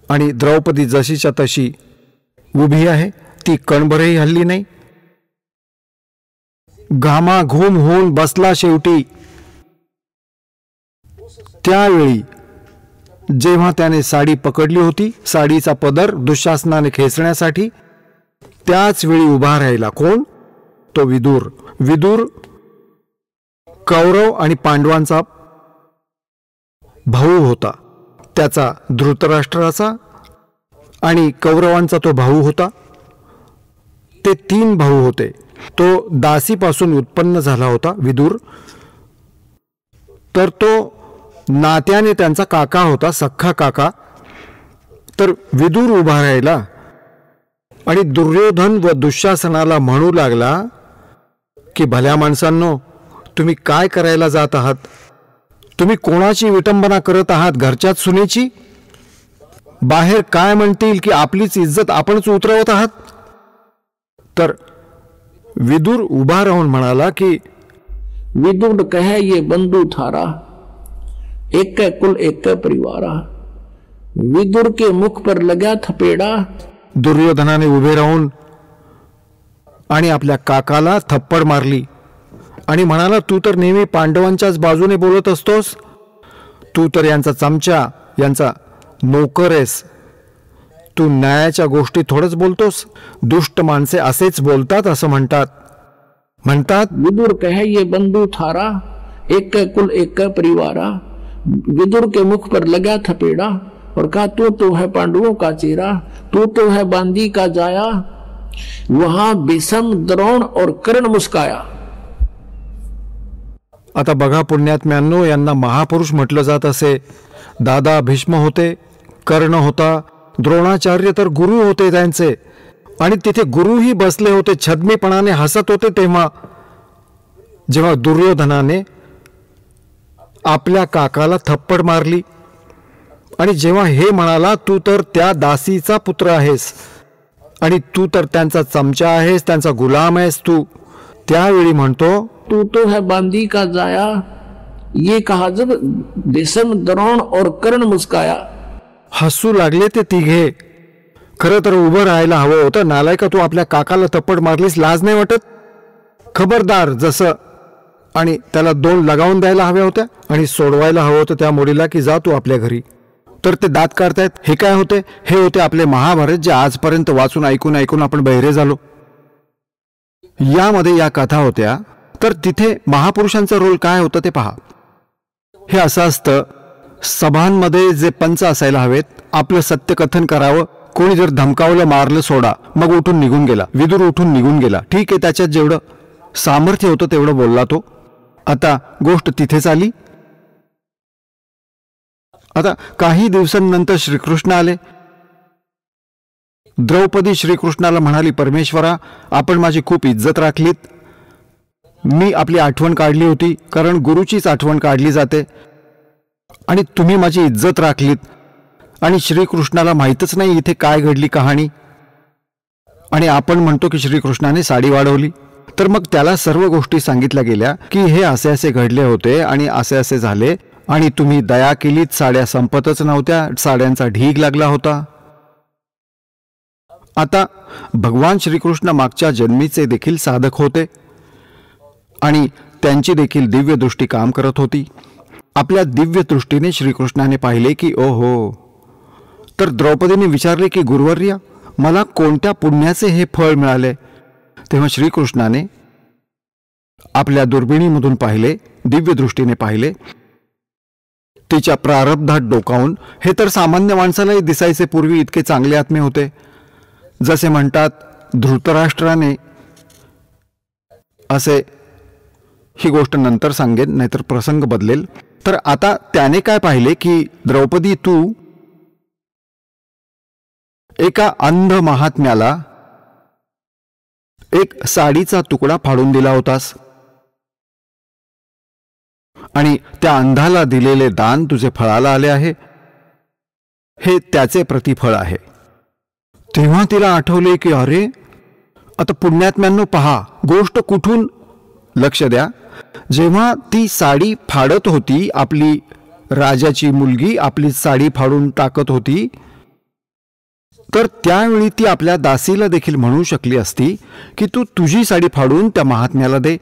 आणि द्रौपदी जशीच्या तशी उभी आहे, ती कणभरही हल्ली नाही. घामाघूम होऊन बसला शेवटी. त्यावेळी जेव्हा त्याने साडी पकडली होती, साडीचा पदर दुःशासनाने खेचण्यासाठी, त्याच वेळी उभा राहिला कोण, तो विदुर. विदुर कौरव आणि पांडवांचा भाऊ होता. त्याचा धृतराष्ट्राचा आणि कौरवांचा तो भाऊ होता. ते 3 भाऊ होते. तो दासीपासून उत्पन्न झाला होता विदुर. तर तो नात्याने त्यांचा काका होता, सख्खा काका. तर विदुर उभा राहिला आणि दुर्योधन व दुःशासनाला म्हणू लागला की भल्या माणसांनो, तुम्ही काय करायला जात आहात, तुम्ही कोणाची विटंबना करत आहात, घरच्याच सुनेची. बाहेर काय म्हणतील की आपलीच इज्जत आपणच उतरवत आहात. तर विदुर उभा राहून म्हणाला की विदुर कहे ये बंधु थारा, एक कुल एक परिवारा. विदुर के मुख पर लगा थपेड़ा. दुर्योधनाने उभे राहून आणि आपल्या काकाला थप्पड मारली आणि म्हणाला, तू तर नेहमी पांडवांच्याच बाजूने बोलत असतोस, तू तर यांचा चमचा, यांचा नोकर आहेस. तू न्यायाच्या गोष्टी थोडंच बोलतोस? दुष्ट माणसे असेच बोलतात असं म्हणतात विदुर कहे ये बंधु थारा, एक कुल एक परिवारा। विदुर के मुख पर लगा थपेड़ा और कहा तू तो है पांडवों का चेहरा, तू तो है बांदी का जाया। वहां भीष्म, द्रोण और कर्ण मुस्काया। आता बघा पुण्यात्म्यांनो, यांना महापुरुष म्हटलं जात असे। दादा भीष्म होते, कर्ण होता, द्रोणाचार्य तर गुरु होते त्यांचे, आणि तिथे गुरुही बसले होते, छद्मीपणाने हसत होते तेव्हा जेव्हा दुर्योधनाने आपल्या काकाला थप्पड मारली आणि जेव्हा हे म्हणाला तू तर त्या दासीचा पुत्र आहेस आणि तू तर त्यांचा चमचा आहेस, त्यांचा गुलाम आहेस तू, त्यावेळी म्हणतो तू तो है बांदी का जाया। ये कहा जब भीष्म, द्रोण और कर्ण मुस्काया। हसू लागले ते तिघे। खरं तर उभं राहायला हवं होतं। नालायका, तू आपल्या काकाला थप्पड मारलीस, लाज नाही वाटत? खबरदार जसं, आणि त्याला 2 लगावून द्यायला हव्या होत्या आणि सोडवायला हवं होतं त्या मोडीला की जा तू आपल्या घरी। तर ते दात काढतायत। हे काय होते? हे होते आपले महाभारत, जे आजपर्यंत वाचून ऐकून ऐकून आपण बहिरे झालो। यामध्ये या कथा होत्या, तर तिथे महापुरुषांचा रोल काय होतं ते पहा। हे असं असतं, सभांमध्ये जे पंच असायला हवेत, आपलं सत्यकथन करावं, कोणी जर धमकावलं, मारलं, सोडा, मग उठून निघून गेला। विदुर उठून निघून गेला, ठीक आहे, त्याच्यात जेवढं सामर्थ्य होतं तेवढं बोलला तो। आता गोष्ट तिथेच आली। आता काही दिवसांनंतर श्रीकृष्ण आले। द्रौपदी श्रीकृष्णाला म्हणाली, परमेश्वरा, आपण माझी खूप इज्जत राखलीत, मी आपली आठवण काढली होती, कारण गुरुचीच आठवण काढली जाते, आणि तुम्ही माझी इज्जत राखलीत, आणि श्रीकृष्णाला माहीतच नाही इथे काय घडली कहाणी, आणि आपण म्हणतो की श्रीकृष्णाने साडी वाढवली। तर मग त्याला सर्व गोष्टी सांगितल्या गेल्या की हे असे असे घडले होते आणि असे असे झाले, आणि तुम्ही दया केलीत, साड्या संपतच नव्हत्या, साड्यांचा ढीग लागला होता। आता भगवान श्रीकृष्ण मागच्या जन्मीचे देखील साधक होते आणि त्यांची देखील दिव्य दृष्टी काम करत होती। आपल्या दिव्य दृष्टीने श्रीकृष्णाने पाहिले की ओहो। तर द्रौपदीने विचारले की गुरुवर्य, मला कोणत्या पुण्याचे हे फळ मिळाले? तेव्हा श्रीकृष्णाने आपल्या दुर्बिणीमधून पाहिले, दिव्य दृष्टीने पाहिले, तिच्या प्रारब्धात डोकावून, हे तर सामान्य माणसालाही दिसायचे पूर्वी, इतके चांगले आत्मे होते। जसे म्हणतात धृतराष्ट्राने, असे ही गोष्ट नंतर सांगेन, नाहीतर प्रसंग बदलेल। तर आता त्याने काय पाहिले की द्रौपदी, तू एका अंध महात्म्याला एक साडीचा तुकडा फाडून दिला होतास, आणि त्या अंधाला दिलेले दान तुझे फळाला आले आहे, हे त्याचे प्रतिफळ आहे। तेव्हा तिला आठवले की अरे, आता पुण्यात्म्यांनो पहा, गोष्ट कुठून, लक्ष द्या। जेव्हा ती साडी फाडत होती, आपली राजाची मुलगी आपली साडी फाडून टाकत होती, तर त्यावेळी ती आपल्या दासीला देखील म्हणू शकली असती की तू तुझी साडी फाडून त्या महात्म्याला दे,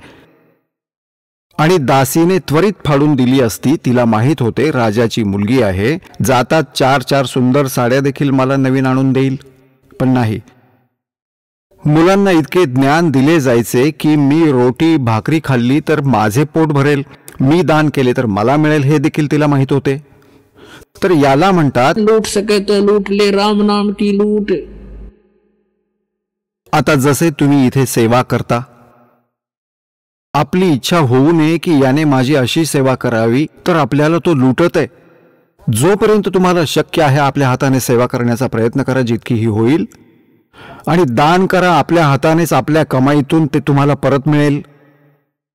आणि दासीने त्वरित फाडून दिली असती। तिला माहीत होते राजाची मुलगी आहे, जातात 4-4 सुंदर साड्या देखील मला नवीन आणून देईल, पण नाही। मुलांना इतके ज्ञान दिले जायचे की मी रोटी भाकरी खाल्ली तर माझे पोट भरेल, मी दान केले तर मला मिळेल, हे देखील तिला माहीत होते। तर याला म्हणतात लूट सके तो लूट ले, राम नाम की लूट। आता जसे तुम्ही इथे सेवा करता, आपली इच्छा होऊ नये की याने माझी अशी सेवा करावी, तर आपल्याला तो लुटत आहे। जोपर्यंत तुम्हाला शक्य आहे आपल्या हाताने सेवा करण्याचा प्रयत्न करा, जितकी ही होईल, आणि दान करा आपल्या हातानेच, आपल्या कमाईतून ते तुम्हाला परत मिळेल।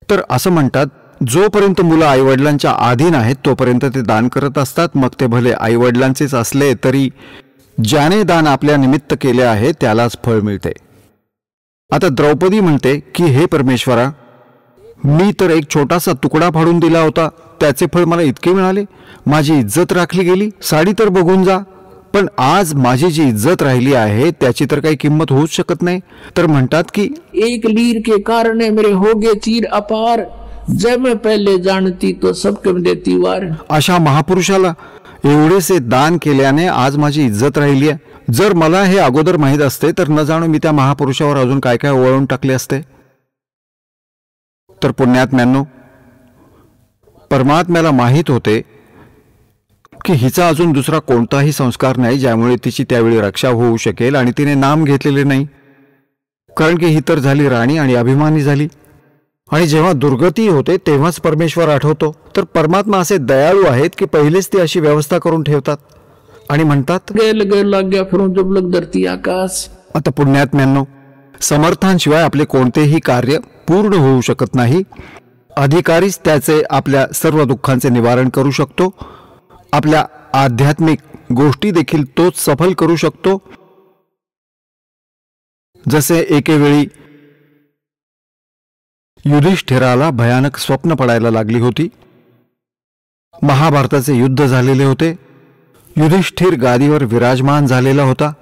तर असं म्हणतात, जोपर्यंत मुलं आईवडिलांच्या अधीन आहेत तोपर्यंत ते दान करत असतात, मग ते भले आईवडिलांचेच असले तरी ज्याने दान आपल्या निमित्त केले आहे त्यालाच फळ मिळते। आता द्रौपदी म्हणते की हे परमेश्वरा, मी तर एक छोटासा तुकडा फाडून दिला होता, त्याचे फळ मला इतके मिळाले, माझी इज्जत राखली गेली, साडी तर बघून जा, पण आज माझी जी इज्जत राहिली आहे त्याची तर काही किंमत होऊच शकत नाही। तर म्हणतात की एक लीर के कारण मेरे होगे चीर अपार, जब मैं पहले जानती तो सबके देती वार। अशा महापुरुषाला एवढेसे दान केल्याने आज माझी इज्जत राहिली आहे. जर मला हे अगोदर माहीत असते तर न जाणू मी त्या महापुरुषावर अजून काय काय वळवून टाकले असते. तर पुण्यात्म्यांनो, परमात्म्याला माहीत होते की हिचा अजून दुसरा कोणताही संस्कार नाही ज्यामुळे तिची त्यावेळी रक्षा होऊ शकेल, आणि तिने नाम घेतलेले नाही, कारण की ही तर झाली राणी आणि अभिमानी झाली. आणि जेव्हा दुर्गती होते तेव्हाच परमेश्वर आठवतो. तर परमात्मा असे दयाळू आहेत की पहिलेच ती अशी व्यवस्था करून ठेवतात आणि म्हणतात, गेल गेल लाग गया फिर जब लग धरती आकाश. आता पुण्यात्म्यांनो, समर्थांशिवाय आपले कोणतेही कार्य पूर्ण होऊ शकत नाही. अधिकारीच त्याचे आपल्या सर्व दुःखांचे निवारण करू शकतो. आपल्या आध्यात्मिक गोष्टी देखील तोच सफल करू शकतो. जसे एकेवेळी युधिष्ठिराला भयानक स्वप्न पडायला लागली होती. महाभारताचे युद्ध झालेले होते. युधिष्ठिर गादीवर विराजमान झालेला होता.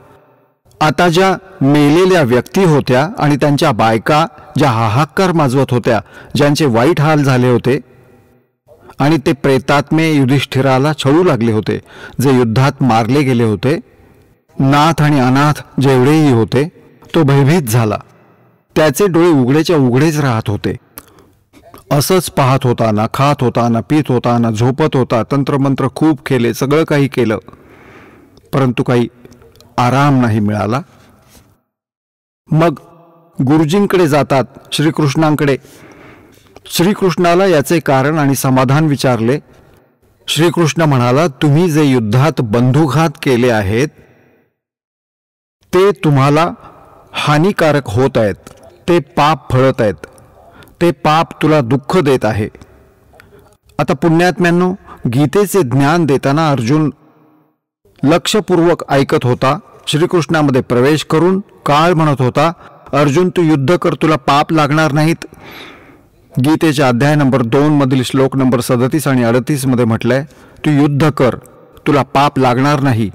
आता ज्या मेलेल्या व्यक्ती होत्या आणि त्यांच्या बायका ज्या हाहाकार माजवत होत्या, ज्यांचे वाईट हाल झाले होते, आणि ते प्रेतात्मे युधिष्ठिराला छळू लागले होते, जे युद्धात मारले गेले होते. नाथ आणि अनाथ जेवढेही होते, तो भयभीत झाला. त्याचे डोळे उघडेच्या उघडेच राहत होते. असंच पाहत होता, ना खात होता, ना पीत होता, ना झोपत होता. तंत्रमंत्र खूप केले, सगळं काही केलं, परंतु काही आराम नाही मिळाला. मग गुरुजींकडे जातात, श्रीकृष्णांकडे. श्रीकृष्णाला याचे कारण आणि समाधान विचारले. श्रीकृष्ण म्हणाला, तुम्ही जे युद्धात बंधुघात केले आहेत ते तुम्हाला हानिकारक होत आहेत. ते पाप फळत आहेत. ते पाप तुला दुःख देत आहे. आता पुण्यात्म्यांनो, गीतेचे ज्ञान देताना अर्जुन लक्षपूर्वक ऐकत होता. श्रीकृष्णामध्ये प्रवेश करून काळ म्हणत होता, अर्जुन तू युद्ध कर, तुला पाप लागणार नाहीत. गीतेच्या अध्याय नंबर 2 मधील श्लोक नंबर 37 आणि 38 मध्ये म्हटलंय, तू युद्ध कर, तुला पाप लागणार नाही.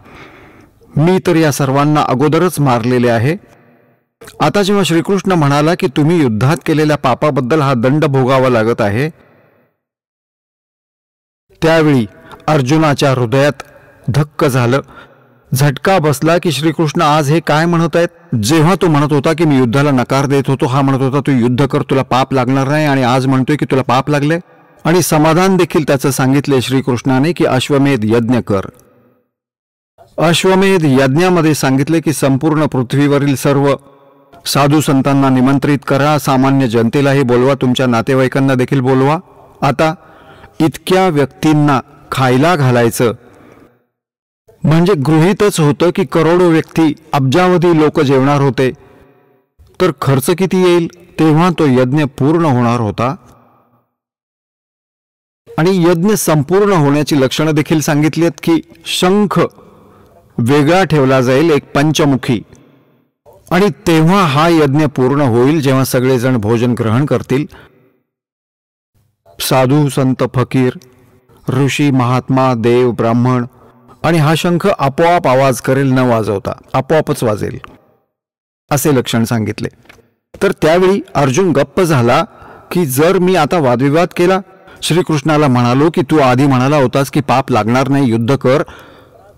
मी तर या सर्वांना अगोदरच मारलेले आहे. आता जेव्हा श्रीकृष्ण म्हणाला की तुम्ही युद्धात केलेल्या पापाबद्दल हा दंड भोगावा लागत आहे, त्यावेळी अर्जुनाच्या हृदयात धक्क झालं. झटका बसला की श्रीकृष्ण आज हे काय म्हणत आहेत. जेव्हा तो म्हणत होता की मी युद्धाला नकार देत होतो, हा म्हणत होता तू युद्ध कर, तुला पाप लागणार नाही, आणि आज म्हणतोय की तुला पाप लागले. आणि समाधान देखील त्याचं सांगितले श्रीकृष्णाने की अश्वमेध यज्ञ कर. अश्वमेध यज्ञामध्ये सांगितले की संपूर्ण पृथ्वीवरील सर्व साधू संतांना निमंत्रित करा, सामान्य जनतेलाही बोलवा, तुमच्या नातेवाईकांना देखील बोलवा. आता इतक्या व्यक्तींना खायला घालायचं म्हणजे गृहीतच होतं की करोडो व्यक्ती, अब्जावधी लोक जेवणार होते, तर खर्च किती येईल. तेव्हा तो यज्ञ पूर्ण होणार होता. आणि यज्ञ संपूर्ण होण्याची लक्षणं देखील सांगितली आहेत की शंख वेगळा ठेवला जाईल, एक पंचमुखी, आणि तेव्हा हा यज्ञ पूर्ण होईल जेव्हा सगळेजण भोजन ग्रहण करतील. साधू, संत, फकीर, ऋषी, महात्मा, देव, ब्राह्मण, आणि हा शंख आपोआप आवाज करेल, न वाजवता आपोआपच वाजेल, असे लक्षण सांगितले. तर त्यावेळी अर्जुन गप्प झाला की जर मी आता वादविवाद केला, श्रीकृष्णाला म्हणालो की तू आधी म्हणाला होतास की पाप लागणार नाही, युद्ध कर,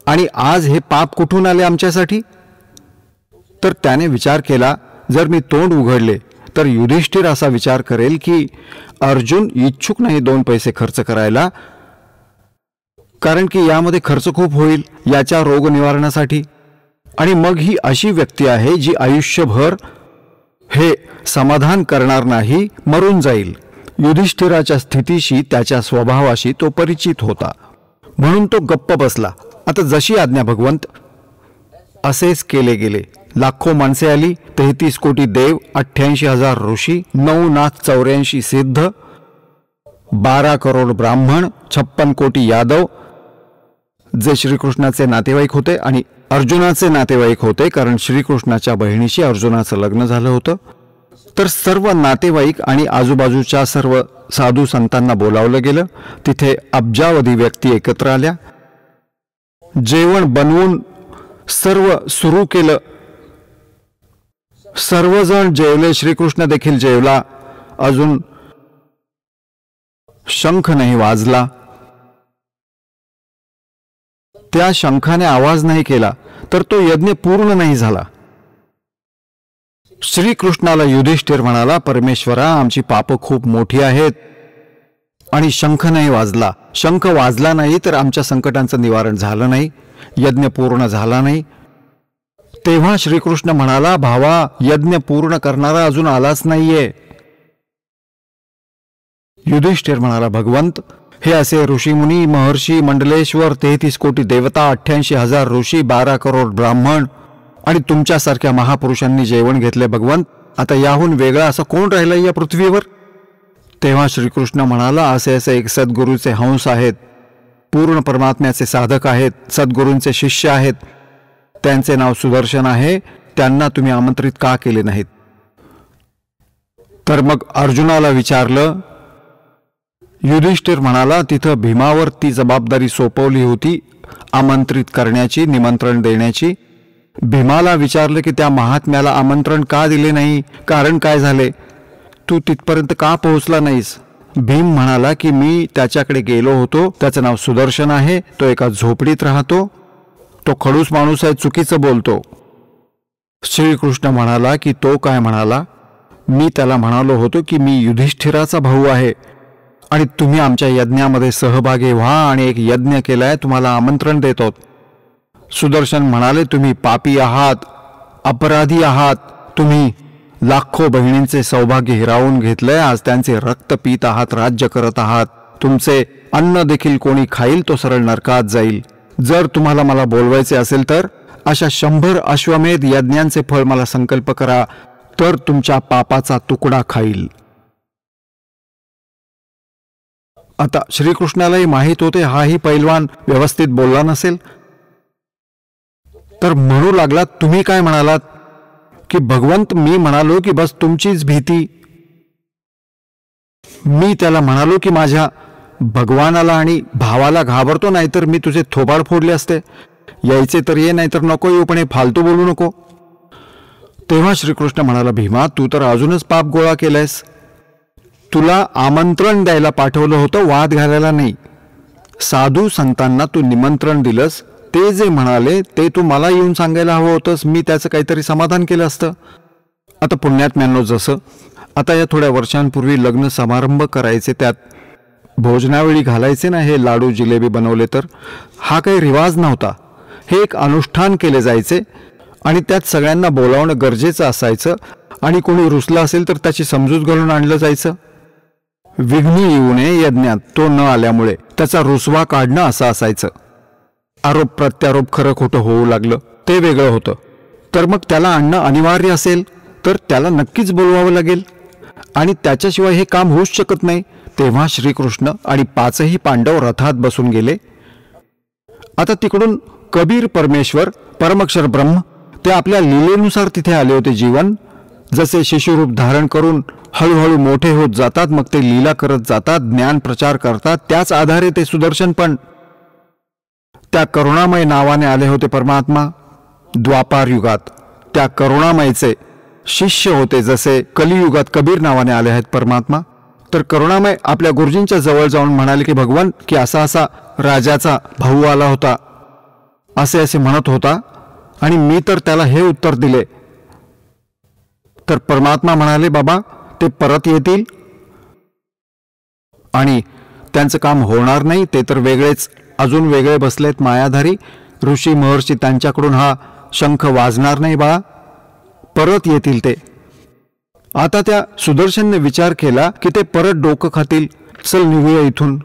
आणि आज हे पाप कुठून आले आमच्यासाठी. तर त्याने विचार केला, जर मी तोंड उघडले तर युधिष्ठिर असा विचार करेल की अर्जुन इच्छुक नाही 2 पैसे खर्च करायला, कारण की यामध्ये खर्च खूप होईल याच्या रोग निवारणासाठी. आणि मग ही अशी व्यक्ती आहे जी आयुष्यभर हे समाधान करणार नाही, मरून जाईल. युधिष्ठिराच्या स्थितीशी, त्याच्या स्वभावाशी तो परिचित होता, म्हणून तो गप्प बसला. आता जशी आज्ञा भगवंत असेच केले गेले. लाखो माणसे आली, 33 कोटी देव, 88,000 ऋषी, 9,84,000 सिद्ध, 12 करोड ब्राह्मण, 56 कोटी यादव, जे श्रीकृष्णाचे नातेवाईक होते आणि अर्जुनाचे नातेवाईक होते, कारण श्रीकृष्णाच्या बहिणीशी अर्जुनाचं लग्न झालं होतं. तर सर्व नातेवाईक आणि आजूबाजूच्या सर्व साधू संतांना बोलावलं गेलं. तिथे अब्जावधी व्यक्ती एकत्र आल्या. जेवण बनवून सर्व सुरू केलं. सर्वजण जेवले, श्रीकृष्ण देखील जेवला. अजून शंख नाही वाजला. त्या शंखाने आवाज नाही केला तर तो यज्ञ पूर्ण नाही झाला. श्रीकृष्णाला युधिष्ठिर म्हणाला, परमेश्वरा, आमची पापं खूप मोठी आहेत आणि शंख नाही वाजला. शंख वाजला नाही तर आमच्या संकटांचं निवारण झालं नाही, यज्ञ पूर्ण झाला नाही. तेव्हा श्रीकृष्ण म्हणाला, भावा, यज्ञ पूर्ण करणारा अजून आलाच नाहीये. युधिष्ठिर म्हणाला, भगवंत, हे असे ऋषीमुनी, महर्षी, मंडलेश्वर, 33 कोटी देवता, 88,000 ऋषी, 12 करोड ब्राह्मण आणि तुमच्यासारख्या महापुरुषांनी जेवण घेतले. भगवंत, आता याहून वेगळा असं कोण राहिलं या पृथ्वीवर? तेव्हा श्रीकृष्ण म्हणाला, असे असे एक सद्गुरूचे हंस आहेत, पूर्ण परमात्म्याचे साधक आहेत, सद्गुरूंचे शिष्य आहेत, त्यांचे नाव सुदर्शन आहे, त्यांना तुम्ही आमंत्रित का केले नाहीत? तर मग अर्जुनाला विचारलं. युधिष्ठिर म्हणाला, तिथं भीमावर ती जबाबदारी सोपवली होती आमंत्रित करण्याची, निमंत्रण देण्याची. भीमाला विचारलं की त्या महात्म्याला आमंत्रण का दिले नाही, कारण काय झाले, तू तिथपर्यंत का पोहोचला नाहीस? भीम म्हणाला की मी त्याच्याकडे गेलो होतो, त्याचं नाव सुदर्शन आहे, तो एका झोपडीत राहतो, तो खडूस माणूस आहे, चुकीचं बोलतो. श्रीकृष्ण म्हणाला की तो काय म्हणाला? मी त्याला म्हणालो होतो की मी युधिष्ठिराचा भाऊ आहे आणि तुम्ही आमच्या यज्ञामध्ये सहभागी व्हा आणि एक यज्ञ केलाय, तुम्हाला आमंत्रण देतो. सुदर्शन म्हणाले, तुम्ही पापी आहात, अपराधी आहात, तुम्ही लाखो बहिणींचे सौभाग्य हिरावून घेतलंय, आज त्यांचे रक्त पीत आहात, राज्य करत आहात, तुमचे अन्न देखील कोणी खाईल तो सरळ नरकात जाईल. जर तुम्हाला मला बोलवायचे असेल तर अशा 100 अश्वमेध यज्ञांचे फळ मला संकल्प करा, तर तुमच्या पापाचा तुकडा खाईल. आता श्रीकृष्णालाही माहीत होते हाही पैलवान व्यवस्थित बोलला नसेल, तर म्हणू लागला, तुम्ही काय म्हणालात की भगवंत, मी म्हणालो की बस तुमचीच भीती. मी त्याला म्हणालो की माझ्या भगवानाला आणि भावाला घाबरतो, नाहीतर मी तुझे थोबाड फोडले असते. यायचे तर ये, नाहीतर नको येऊ, पण हे फालतू बोलू नको. तेव्हा श्रीकृष्ण म्हणाला, भीमा, तू तर अजूनच पाप गोळा केलायस. तुला आमंत्रण द्यायला पाठवलं होतं, वाद घालायला नाही. साधू संतांना तू निमंत्रण दिलंस, ते जे म्हणाले ते तू मला येऊन सांगायला हवं होतंस, मी त्याचं काहीतरी समाधान केलं असतं. आता पुण्यात्म्यांनो, जसं आता या थोड्या वर्षांपूर्वी लग्न समारंभ करायचे, त्यात भोजनावेळी घालायचे ना हे लाडू जिलेबी बनवले, तर हा काही रिवाज नव्हता, हे एक अनुष्ठान केले जायचे आणि त्यात सगळ्यांना बोलावणं गरजेचं असायचं आणि कोणी रुसला असेल तर त्याची समजूत घालून आणलं जायचं. विघ्न येऊ नये यज्ञात, तो न आल्यामुळे त्याचा रुसवा काढणं असं असायचं. आरोप प्रत्यारोप खरं खोटं होऊ लागलं ते वेगळं होतं. तर मग त्याला आणणं अनिवार्य असेल तर त्याला नक्कीच बोलवावं लागेल आणि त्याच्याशिवाय हे काम होऊच शकत नाही. तेव्हा श्रीकृष्ण आणि 5ही पांडव रथात बसून गेले. आता तिकडून कबीर परमेश्वर, परमक्षर ब्रह्म, ते आपल्या लीलेनुसार तिथे आले होते. जीवन जसे शिशुरूप धारण करून हळूहळू मोठे होत जातात, मग ते लीला करत जातात, ज्ञान प्रचार करतात. त्याच आधारे ते सुदर्शन पण त्या करुणामय नावाने आले होते. परमात्मा द्वापार युगात त्या करुणामयचे शिष्य होते, जसे कलियुगात कबीर नावाने आले आहेत परमात्मा. तर करुणामय आपल्या गुरुजींच्या जवळ जाऊन म्हणाले की भगवान, की असा असा राजाचा भाऊ आला होता, असे असे म्हणत होता, आणि मी तर त्याला हे उत्तर दिले. तर परमात्मा म्हणाले, बाबा, ते परत येतील आणि त्यांचं काम होणार नाही, ते तर वेगळेच अजून वेगळे बसलेत मायाधारी ऋषी महर्षी, त्यांच्याकडून हा शंख वाजणार नाही बाळा, परत येतील ते. आता त्या सुदर्शनने विचार केला की ते परत डोकं खातील, चल निघूया इथून.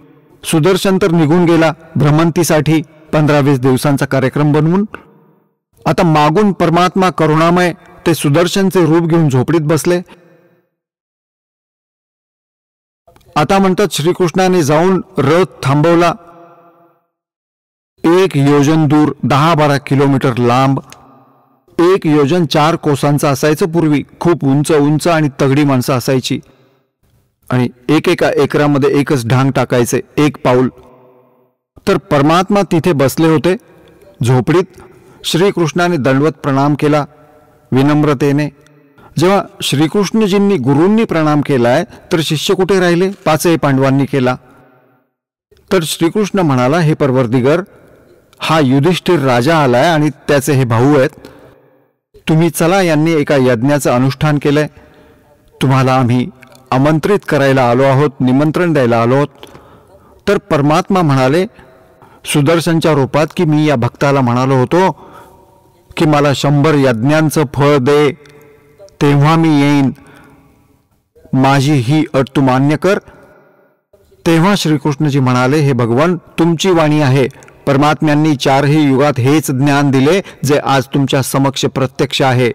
सुदर्शन तर निघून गेला भ्रमंतीसाठी 15-20 दिवसांचा कार्यक्रम बनवून. आता मागून परमात्मा करुणामय ते सुदर्शनचे रूप घेऊन झोपडीत बसले. आता म्हणतात श्रीकृष्णाने जाऊन रथ थांबवला. 1 योजन दूर, 10-12 किलोमीटर लांब, 1 योजन 4 कोसांचा असायचं पूर्वी. खूप उंच उंच आणि तगडी माणसं असायची आणि एकेका एकरामध्ये एकच ढांग टाकायचे, 1 पाऊल. तर परमात्मा तिथे बसले होते झोपडीत. श्रीकृष्णाने दंडवत प्रणाम केला विनम्रतेने. जेव्हा श्रीकृष्णजींनी गुरूंनी प्रणाम केलाय तर शिष्य कुठे राहिले? 5ही पांडवांनी केला. तर श्रीकृष्ण म्हणाला, हे परवरदिगर, हा युधिष्ठिर राजा आलाय आणि त्याचे हे भाऊ आहेत. तुम्ही चला, यांनी एका यज्ञाचं अनुष्ठान केलंय. तुम्हाला आम्ही आमंत्रित करायला आलो आहोत, निमंत्रण द्यायला आलो आहोत. तर परमात्मा म्हणाले सुदर्शनच्या रूपात की मी या भक्ताला म्हणालो होतो की मला 100 यज्ञांचं फळ दे, तेव्हा मी येईन, माझी ही अट तू मान्य कर. तेव्हा श्रीकृष्णजी म्हणाले, हे भगवान, तुमची वाणी आहे. परमात्म्यांनी 4ही युगात हेच ज्ञान दिले जे आज तुमच्या समक्ष प्रत्यक्ष आहे.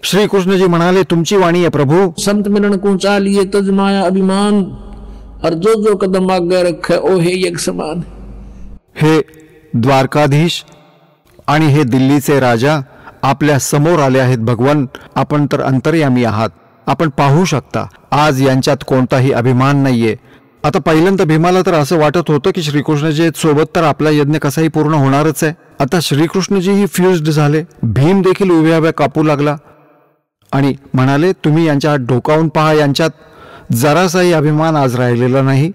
श्रीकृष्णजी म्हणाले, तुमची वाणी आहे प्रभू. संत मिलन को चालिए तज माया अभिमान, और जो जो कदम आगे रखे ओ हे एक समान. हे द्वारकाधीश आणि हे दिल्लीचे राजा आपल्या समोर आले आहेत भगवान. आपण तर अंतर्यामी आहात, आपण पाहू शकता. आज यांच्यात कोणताही अभिमान नाहीये. आता पहिल्यांदा भीमाला तर असं वाटत होतं की श्रीकृष्णजी सोबत तर आपला यज्ञ कसाही पूर्ण होणारच आहे. आता श्रीकृष्णजीही फ्युज्ड झाले. भीम देखील उभ्या उभ्या कापू लागला आणि म्हणाले, तुम्ही यांच्या हात ढोकावून पहा, यांच्यात जरासाही अभिमान आज राहिलेला नाही.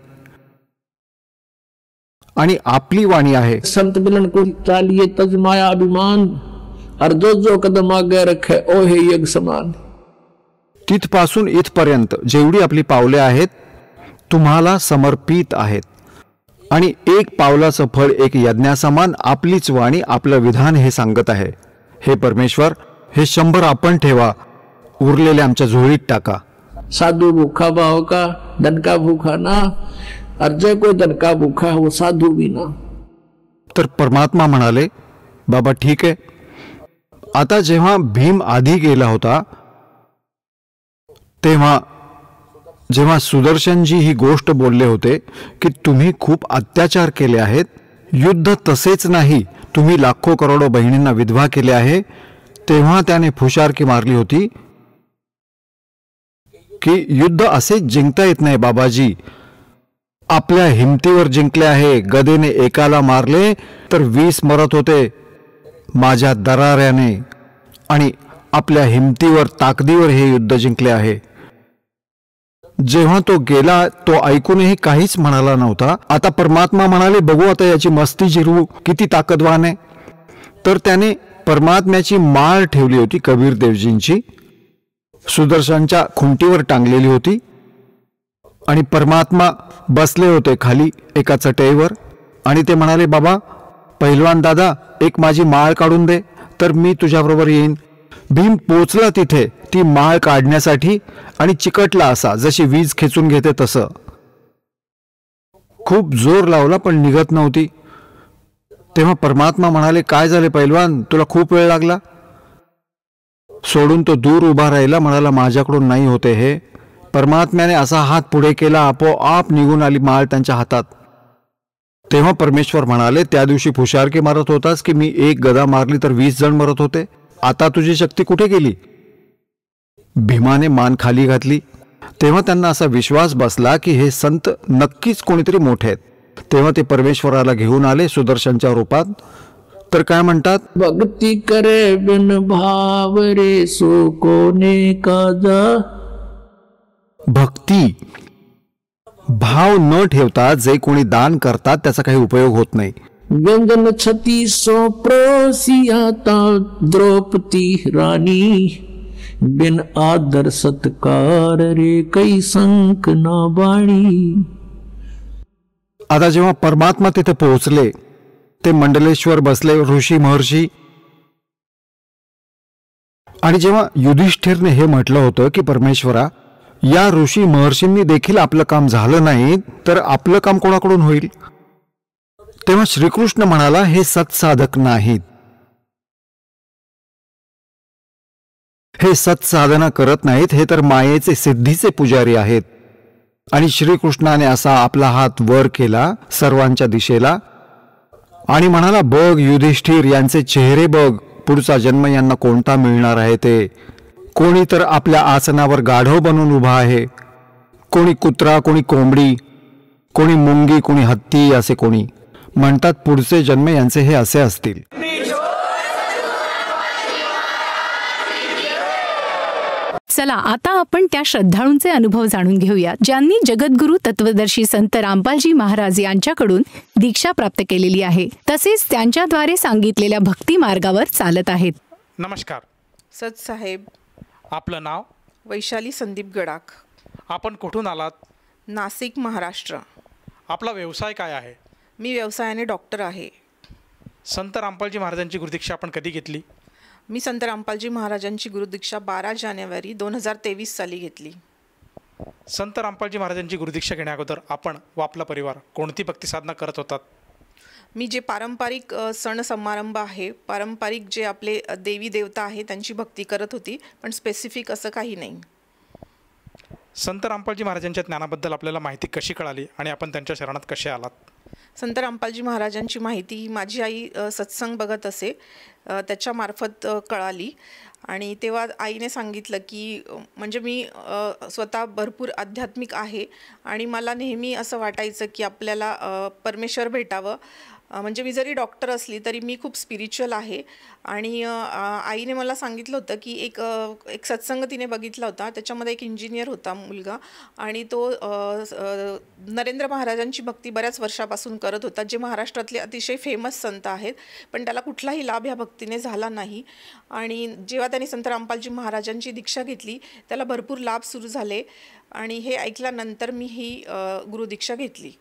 आणि आपली वाणी आहे, संत मिलन को चालिए तज माया अभिमान, और जो जो कदम आगे रखे ओ हे एक समान. तिथपासून इथपर्यंत जेवढी आपली पावले आहेत तुम्हाला समर्पित आहेत. आणि एक पावलाचं फळ एक यज्ञासमान आपलीच वाणी, आपलं विधान हे सांगत आहे. हे परमेश्वर, हे 100 आपण ठेवा, उरलेले आमच्या झोळीत टाका. साधु भूखा भाव का, धन का भूखा ना, और जो कोई धन का भूखा वो साधु भी ना. तर परमात्मा म्हणाले, बाबा ठीक आहे. आता जेव्हा भीम आधी गेला होता तेव्हा जेव्हा सुदर्शनजी ही गोष्ट बोलले होते की तुम्ही खूप अत्याचार केले आहेत, युद्ध तसेच नाही, तुम्ही लाखो करोडो बहिणींना विधवा केले आहे, तेव्हा त्याने फुशारकी मारली होती की युद्ध असेच जिंकता येत नाही बाबाजी. आपल्या हिमतीवर जिंकले आहे. गदेने एकाला मारले तर 20 मरत होते माझ्या दराऱ्याने, आणि आपल्या हिमतीवर, ताकदीवर हे युद्ध जिंकले आहे. जेव्हा तो गेला तो ऐकूनही काहीच म्हणाला नव्हता. आता परमात्मा म्हणाले, बघू आता याची मस्ती जिरवू, किती ताकदवान आहे. तर त्याने परमात्म्याची माळ ठेवली होती कबीर देवजींची, सुदर्शनच्या खुंटीवर टांगलेली होती, आणि परमात्मा बसले होते खाली एका चटईवर. आणि ते म्हणाले, बाबा पहिलवान दादा, एक माझी माळ काढून दे तर मी तुझ्याबरोबर येईन. भीम पोचला तिथे ती माळ काढण्यासाठी आणि चिकटला असा, जशी वीज खेचून घेते तसं. खूप जोर लावला पण निघत नव्हती. तेव्हा परमात्मा म्हणाले, काय झाले पैलवान, तुला खूप वेळ लागला. सोडून तो दूर उभा राहिला, म्हणाला माझ्याकडून नाही होते हे. परमात्म्याने असा हात पुढे केला, आपोआप निघून आली माळ त्यांच्या हातात. तेव्हा परमेश्वर म्हणाले, त्या दिवशी फुशारकी मारत होतास की मी एक गदा मारली तर 20 जण मरत होते, आता तुझी शक्ती कुठे गेली. भीमाने मान खाली घातली. तेव्हा त्यांना असा विश्वास बसला की हे संत नक्कीच कोणीतरी मोठे आहेत. तेव्हा ते परमेश्वराला घेऊन आले सुदर्शनच्या रूपात. तर काय म्हणतात, भक्ती करे बिन भाव रे सो कोने काजा. भक्ती भाव न ठेवता जे कोणी दान करतात त्याचा काही उपयोग होत नाही. व्यंजन 36 प्रोसियाता द्रौपदी राणी, बिन आदर सत्कार रे कई संक ना बाणी. आता जेव्हा परमात्मा तिथे पोहोचले, ते मंडलेश्वर बसले ऋषी महर्षी. आणि जेव्हा युधिष्ठिरने हे म्हटलं होतं की परमेश्वरा, या ऋषी महर्षींनी देखील आपलं काम झालं नाही तर आपलं काम कोणाकडून होईल. तेव्हा श्रीकृष्ण म्हणाला, हे सत्साधक नाहीत, हे सत्साधना करत नाहीत, हे तर मायेचे सिद्धीचे पुजारी आहेत. आणि श्रीकृष्णाने असा आपला हात वर केला सर्वांच्या दिशेला आणि म्हणाला, बघ युधिष्ठिर, यांचे चेहरे बघ, पुढचा जन्म यांना कोणता मिळणार आहे ते. कोणी तर आपल्या आसनावर गाढव बनून उभा आहे, कोणी कुत्रा, कोणी कोंबडी, कोणी मुंगी, कोणी हत्ती, असे कोणी. म्हणतात पुढचे जन्म यांचे हे असे असतील. चला आता आपण त्या श्रद्धाळूंचे अनुभव जाणून घेऊया ज्यांनी जगद्गुरू तत्वदर्शी संत रामपालजी महाराज यांच्याकडून दीक्षा प्राप्त केलेली आहे, तसेच त्यांच्याद्वारे सांगितलेल्या भक्ती मार्गावर चालत आहेत. नमस्कार सत साहेब. आपलं नाव? वैशाली संदीप गडाख. आपण कुठून आलात? नाशिक, महाराष्ट्र. आपला व्यवसाय काय आहे? मी व्यवसायाने डॉक्टर आहे. संत रामपालजी महाराजांची गुरुदीक्षा आपण कधी घेतली? मी संत रामपालजी महाराजांची गुरुदीक्षा 12 जानेवारी 2023 साली घेतली. संत रामपालजी महाराजांची गुरुदीक्षा घेण्याअगोदर आपण व आपला परिवार कोणती भक्ती साधना करत होतात? मी जे पारंपरिक सण समारंभ आहे, पारंपरिक जे आपले देवी देवता आहे त्यांची भक्ती करत होती, पण स्पेसिफिक असं काही नाही. संत रामपालजी महाराजांच्या ज्ञानाबद्दल आपल्याला माहिती कशी कळाली आणि आपण त्यांच्या शरणात कसे आलात? संत रामपालजी महाराजांची माहिती ही माझी आई सत्संग बघत असे, त्याच्यामार्फत कळाली. आणि तेव्हा आईने सांगितलं की म्हणजे मी स्वतः भरपूर आध्यात्मिक आहे आणि मला नेहमी असं वाटायचं की आपल्याला परमेश्वर भेटावं. म्हणजे मी जरी डॉक्टर असली तरी मी खूप स्पिरिच्युअल आहे. आणि आईने मला सांगितलं होतं की एक सत्संग तिने बघितला होता, त्याच्यामध्ये एक इंजिनियर होता मुलगा आणि तो नरेंद्र महाराजांची भक्ती बऱ्याच वर्षापासून करत होता, जे महाराष्ट्रातले अतिशय फेमस संत आहेत, पण त्याला कुठलाही लाभ ह्या भक्तीने झाला नाही. आणि जेव्हा त्याने संत रामपालजी महाराजांची दीक्षा घेतली त्याला भरपूर लाभ सुरू झाले आणि हे ऐकल्यानंतर मी ही गुरुदीक्षा घेतली.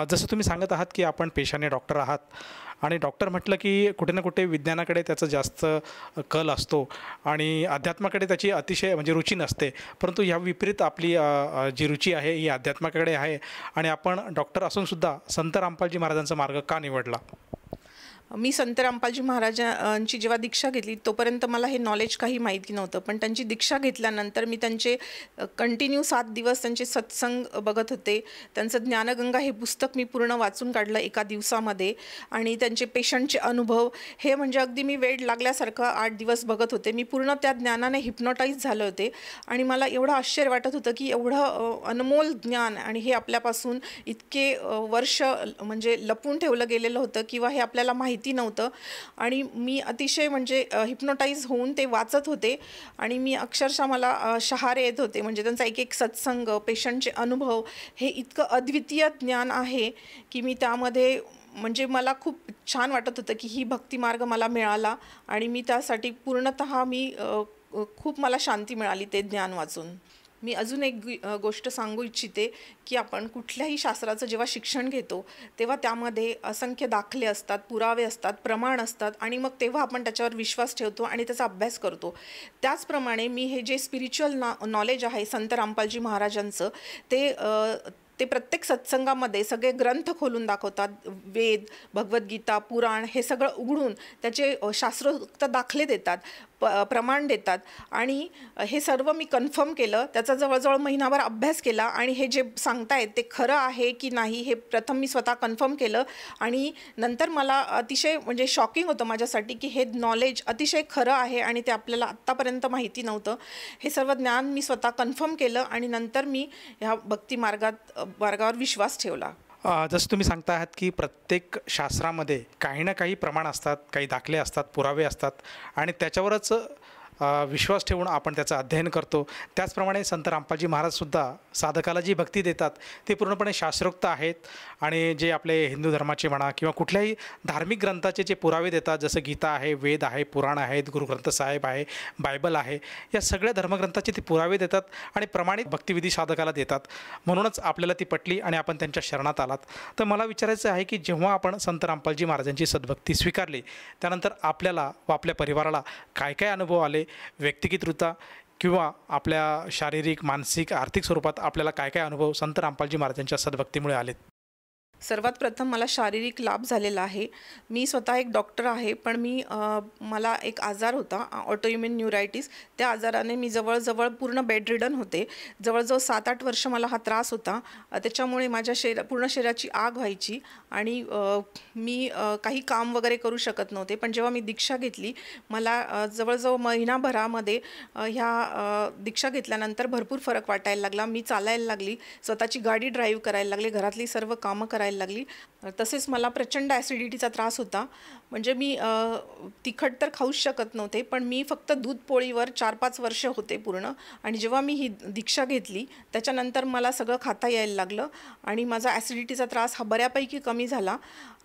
जसं तुम्ही सांगत आहात की आपण पेशाने डॉक्टर आहात आणि डॉक्टर म्हटलं की कुठे ना कुठे विज्ञानाकडे त्याचं जास्त कल असतो आणि अध्यात्माकडे त्याची अतिशय म्हणजे रुची नसते, परंतु ह्या विपरीत आपली जी रुची आहे ही अध्यात्माकडे आहे आणि आपण डॉक्टर असूनसुद्धा संत रामपालजी महाराजांचा मार्ग का निवडला? मी संत रामपालजी महाराजांची जेव्हा दीक्षा घेतली तोपर्यंत मला हे नॉलेज काही माहिती नव्हतं, पण त्यांची दीक्षा घेतल्यानंतर मी त्यांचे कंटिन्यू 7 दिवस त्यांचे सत्संग बघत होते. त्यांचं ज्ञानगंगा हे पुस्तक मी पूर्ण वाचून काढलं एका दिवसामध्ये आणि त्यांचे पेशंटचे अनुभव हे म्हणजे अगदी मी वेड लागल्यासारखं 8 दिवस बघत होते. मी पूर्ण त्या ज्ञानाने हिप्नोटाईज झाले होते आणि मला एवढं आश्चर्य वाटत होतं की एवढं अनमोल ज्ञान आणि हे आपल्यापासून इतके वर्ष म्हणजे लपून ठेवलं गेलेलं होतं किंवा हे आपल्याला माहिती नव्हतं. आणि मी अतिशय म्हणजे हिप्नोटाईज होऊन ते वाचत होते आणि मी अक्षरशः मला शहारे येत होते. म्हणजे त्यांचा एक एक सत्संग, पेशंटचे अनुभव हे इतकं अद्वितीय ज्ञान आहे की मी त्यामध्ये म्हणजे मला खूप छान वाटत होतं की ही भक्ती मार्ग मला मिळाला आणि मी त्यासाठी पूर्णतः खूप मला शांती मिळाली ते ज्ञान वाचून. मी अजून एक गोष्ट सांगू इच्छिते की आपण कुठल्याही शास्त्राचं जेव्हा शिक्षण घेतो तेव्हा त्यामध्ये असंख्य दाखले असतात, पुरावे असतात, प्रमाण असतात आणि मग तेव्हा आपण त्याच्यावर विश्वास ठेवतो आणि त्याचा अभ्यास करतो. त्याचप्रमाणे मी हे जे स्पिरिच्युअल नॉलेज आहे संत रामपालजी महाराजांचं ते प्रत्येक सत्संगामध्ये सगळे ग्रंथ खोलून दाखवतात. वेद, भगवद्गीता, पुराण हे सगळं उघडून त्याचे शास्त्रोक्त दाखले देतात, प्रमाण देतात आणि हे सर्व मी कन्फर्म केलं. त्याचा जवळजवळ महिनाभर अभ्यास केला आणि हे जे सांगतायत ते खरं आहे की नाही हे प्रथम मी स्वतः कन्फर्म केलं आणि नंतर मला अतिशय म्हणजे शॉकिंग होतं माझ्यासाठी की हे नॉलेज अतिशय खरं आहे आणि ते आपल्याला आत्तापर्यंत माहिती नव्हतं. हे सर्व ज्ञान मी स्वतः कन्फर्म केलं आणि नंतर मी ह्या भक्ती मार्गावर विश्वास ठेवला. जसं तुम्ही सांगता आहात की प्रत्येक शास्त्रामध्ये काही ना काही प्रमाण असतात, काही दाखले असतात, पुरावे असतात आणि त्याच्यावरच विश्वास ठेवून आपण त्याचं अध्ययन करतो. त्याचप्रमाणे संत रामपालजी महाराजसुद्धा साधकाला जी भक्ती देतात ते पूर्णपणे शास्त्रोक्त आहेत आणि जे आपले हिंदू धर्माचे म्हणा किंवा कुठल्याही धार्मिक ग्रंथाचे जे पुरावे देतात, जसं गीता आहे, वेद आहे, पुराण आहेत, गुरुग्रंथ साहेब आहे, बायबल आहे, या सगळ्या धर्मग्रंथाचे ते पुरावे देतात आणि प्रमाणित भक्तिविधी साधकाला देतात. म्हणूनच आपल्याला ती पटली आणि आपण त्यांच्या शरणात आलात. तर मला विचारायचं आहे की जेव्हा आपण संत रामपालजी महाराजांची सद्भक्ती स्वीकारली त्यानंतर आपल्याला व आपल्या परिवाराला काय काय अनुभव आले, व्यक्तिगतरित्या किंवा आपल्या शारीरिक, मानसिक, आर्थिक स्वरूपात आपल्याला काय काय अनुभव संत रामपालजी महाराजांच्या सद्भक्तीमुळे आलेत? सर्वात प्रथम मला शारीरिक लाभ झालेला आहे. मी स्वतः एक डॉक्टर आहे, पण मला एक आजार होता, ऑटोइम्युन न्यूरायटिस. त्या आजाराने मी जवळजवळ पूर्ण बेडरिडन होते. जवळजवळ 7-8 वर्ष मला हा त्रास होता. त्याच्यामुळे माझ्या पूर्ण शरीराची आग व्हायची आणि मी काही काम वगैरे करू शकत नव्हते. पण जेव्हा मी दीक्षा घेतली मला जवळजवळ महिनाभरामध्ये ह्या दीक्षा घेतल्यानंतर भरपूर फरक वाटायला लागला. मी चालायला लागली, स्वतःची गाडी ड्राईव्ह करायला लागले, घरातली सर्व कामं करायला यायला लागली. तसेच मला प्रचंड ॲसिडिटीचा त्रास होता. म्हणजे मी तिखट तर खाऊच शकत नव्हते, पण मी फक्त दूध पोळीवर 4-5 वर्ष होते पूर्ण. आणि जेव्हा मी ही दीक्षा घेतली त्याच्यानंतर मला सगळं खाता यायला लागलं आणि माझा ॲसिडिटीचा त्रास हा बऱ्यापैकी कमी झाला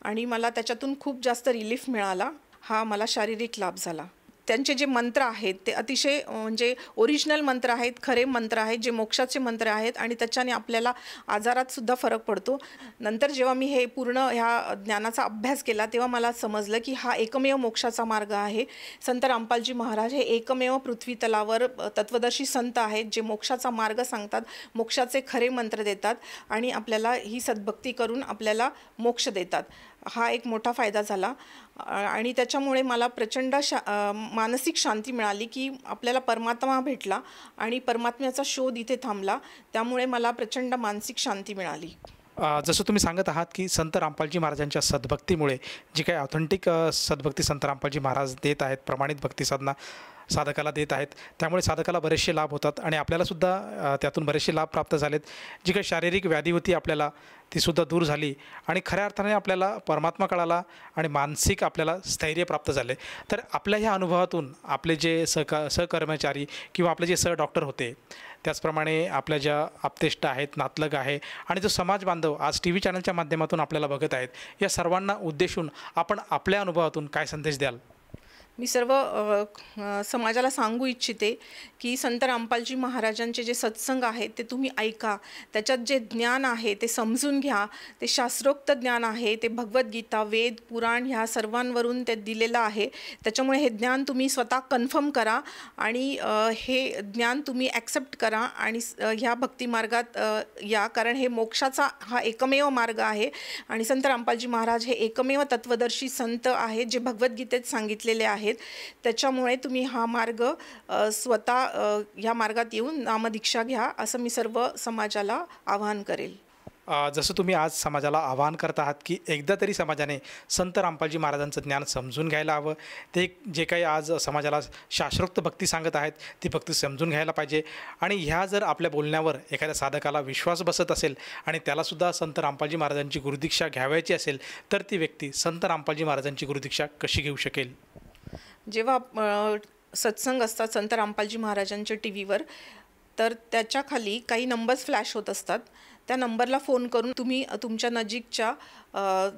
आणि मला त्याच्यातून खूप जास्त रिलीफ मिळाला. हा मला शारीरिक लाभ झाला. त्यांचे जे मंत्र आहेत ते अतिशय म्हणजे ओरिजिनल मंत्र आहेत, खरे मंत्र आहेत, जे मोक्षाचे मंत्र आहेत आणि त्याच्याने आपल्याला आजारात सुद्धा फरक पडतो. नंतर जेव्हा मी हे पूर्ण ह्या ज्ञानाचा अभ्यास केला तेव्हा मला समजलं की हा एकमेव मोक्षाचा मार्ग आहे. संत रामपालजी महाराज हे एकमेव पृथ्वी तलावर तत्वदर्शी संत आहेत जे मोक्षाचा मार्ग सांगतात, मोक्षाचे खरे मंत्र देतात आणि आपल्याला ही सद्भक्ती करून आपल्याला मोक्ष देतात. हा एक मोठा फायदा झाला आणि त्याच्यामुळे मला प्रचंड मानसिक शांती मिळाली की आपल्याला परमात्मा भेटला आणि परमात्म्याचा शोध इथे थांबला. त्यामुळे मला प्रचंड मानसिक शांती मिळाली. जसं तुम्ही सांगत आहात की संत रामपालजी महाराजांच्या सद्भक्तीमुळे जी काही ऑथेंटिक सद्भक्ती संत रामपालजी महाराज देत आहेत, प्रमाणित भक्ती साधना साधकाला देत आहेत, त्यामुळे साधकाला बरेचसे लाभ होतात आणि आपल्यालासुद्धा त्यातून बरेचसे लाभ प्राप्त झालेत. जी काही शारीरिक व्याधी होती आपल्याला तीसुद्धा दूर झाली आणि खऱ्या अर्थाने आपल्याला परमात्मा कळाला आणि मानसिक आपल्याला स्थैर्य प्राप्त झाले. तर आपल्या ह्या अनुभवातून आपले जे सहकर्मचारी किंवा आपले जे डॉक्टर होते, त्याचप्रमाणे आपल्या ज्या आप्तेष्ट आहेत, नातलग आहे आणि जो समाज बांधव आज TV चॅनलच्या माध्यमातून आपल्याला बघत आहेत, या सर्वांना उद्देशून आपण आपल्या अनुभवातून काय संदेश द्याल? मी सर्व समाजाला सांगू इच्छिते की संत रामपालजी महाराजांचे जे सत्संग आहेत ते तुम्ही ऐका. त्याच्यात जे ज्ञान आहे ते समजून घ्या. ते शास्त्रोक्त ज्ञान आहे, ते भगवद्गीता, वेद, पुराण ह्या सर्वांवरून ते दिलेलं आहे. त्याच्यामुळे हे ज्ञान तुम्ही स्वतः कन्फर्म करा आणि हे ज्ञान तुम्ही ॲक्सेप्ट करा आणि ह्या भक्तिमार्गात या. कारण हे मोक्षाचा हा एकमेव मार्ग आहे आणि संत रामपालजी महाराज हे एकमेव तत्वदर्शी संत आहेत जे भगवद्गीतेत सांगितलेले आहेत. त्याच्यामुळे तुम्ही हा मार्ग स्वतः ह्या मार्गात येऊन नामदीक्षा घ्या असं मी सर्व समाजाला आवाहन करेल. जसं तुम्ही आज समाजाला आवाहन करत आहात की एकदा तरी समाजाने संत रामपालजी महाराजांचं ज्ञान समजून घ्यायला हवं. ते जे काही आज समाजाला शास्त्रोक्त भक्ती सांगत आहेत ती भक्ती समजून घ्यायला पाहिजे आणि ह्या जर आपल्या बोलण्यावर एखाद्या साधकाला विश्वास बसत असेल आणि त्यालासुद्धा संत रामपालजी महाराजांची गुरुदीक्षा घ्यावयाची असेल तर ती व्यक्ती संत रामपालजी महाराजांची गुरुदीक्षा कशी घेऊ शकेल? जेव्हा सत्संग असतात संत रामपालजी महाराजांच्या TV वर तर त्याच्याखाली काही नंबर्स फ्लॅश होत असतात. त्या नंबरला फोन करून तुम्ही तुमच्या नजीकच्या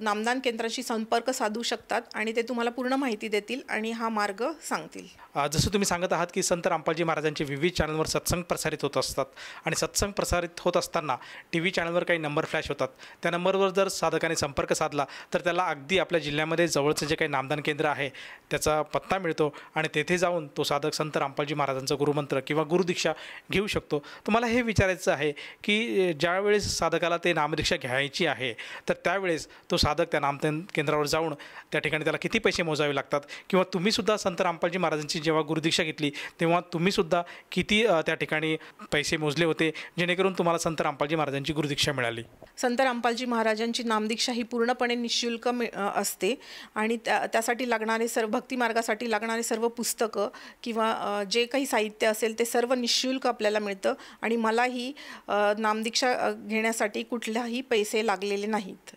नामदान केंद्राशी संपर्क साधू शकतात आणि ते तुम्हाला पूर्ण माहिती देतील आणि हा मार्ग सांगतील. जसं तुम्ही सांगत आहात की संत रामपालजी महाराजांचे विविध चॅनलवर सत्संग प्रसारित होत असतात आणि सत्संग प्रसारित होत असताना TV चॅनलवर काही नंबर फ्लॅश होतात. त्या नंबरवर जर साधकाने संपर्क साधला तर त्याला अगदी आपल्या जिल्ह्यामध्ये जवळचं जे काही नामदान केंद्र आहे त्याचा पत्ता मिळतो आणि तेथे जाऊन तो साधक संत रामपालजी महाराजांचा गुरुमंत्र किंवा गुरुदीक्षा घेऊ शकतो. तुम्हाला हे विचारायचं आहे की ज्यावेळेस साधकाला ते नामदीक्षा घ्यायची आहे तर त्यावेळेस तो साधक त्या नामदान केंद्रावर जाऊन त्या ठिकाणी त्याला किती पैसे मोजावे लागतात किंवा तुम्हीसुद्धा संत रामपालजी महाराजांची जेव्हा गुरुदीक्षा घेतली तेव्हा तुम्हीसुद्धा किती त्या ठिकाणी पैसे मोजले होते जेणेकरून तुम्हाला संत रामपालजी महाराजांची गुरुदीक्षा मिळाली? संत रामपालजी महाराजांची नामदीक्षा ही पूर्णपणे निःशुल्क असते आणि त्यासाठी लागणारे सर्व भक्तिमार्गासाठी लागणारे सर्व पुस्तकं किंवा जे काही साहित्य असेल ते सर्व निःशुल्क आपल्याला मिळतं आणि मलाही नामदीक्षा घेण्यासाठी कुठलाही पैसे लागलेले नाहीत.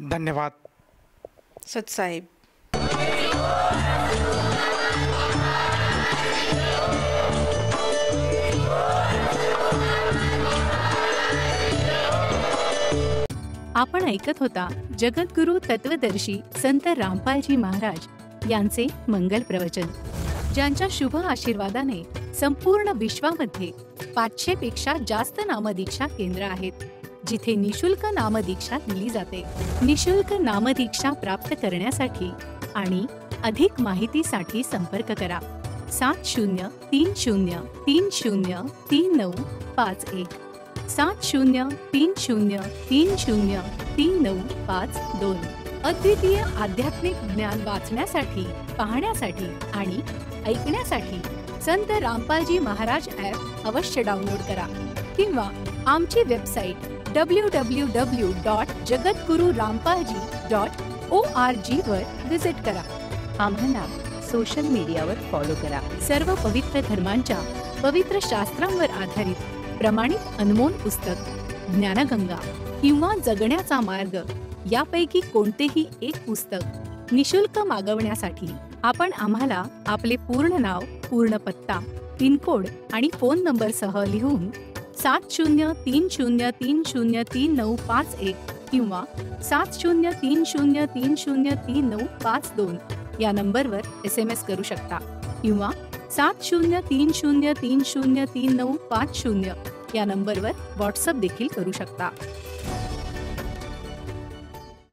धन्यवाद सतसाहेब. आपण ऐकत होता जगद्गुरु तत्वदर्शी संत रामपालजी महाराज यांचे मंगल प्रवचन, ज्यांच्या शुभ आशीर्वादाने संपूर्ण विश्वामध्ये 500 पेक्षा जास्त नामदीक्षा केंद्र आहेत जिथे निशुल्क नामदीक्षा दिली जाते. निशुल्क नामदीक्षा प्राप्त करण्यासाठी आणि अधिक माहितीसाठी संपर्क करा 7030303951 7030303952. अद्वितीय आध्यात्मिक ज्ञान वाचण्यासाठी, पाहण्यासाठी आणि ऐकण्यासाठी संत रामपालजी महाराज ॲप अवश्य डाउनलोड करा किंवा आमची वेबसाईट www.jagadgururampalji.org वर विजिट करा. आम्हाला सोशल मीडियावर फॉलो करा. सर्व पवित्र धर्मांच्या पवित्र शास्त्रांवर आधारित प्रमाणित अनमोल पुस्तक ज्ञानगंगा किंवा जगण्याचा मार्ग यापैकी कोणतेही एक पुस्तक निशुल्क मागवण्यासाठी आपण आम्हाला आपले पूर्ण नाव, पूर्ण पत्ता, पिनकोड आणि फोन नंबरसह लिहून 7030303951 किंवा 7030303952 या नंबरवर SMS करू शकता किंवा 7030303950 या नंबरवर व्हॉट्सअप देखील करू शकता.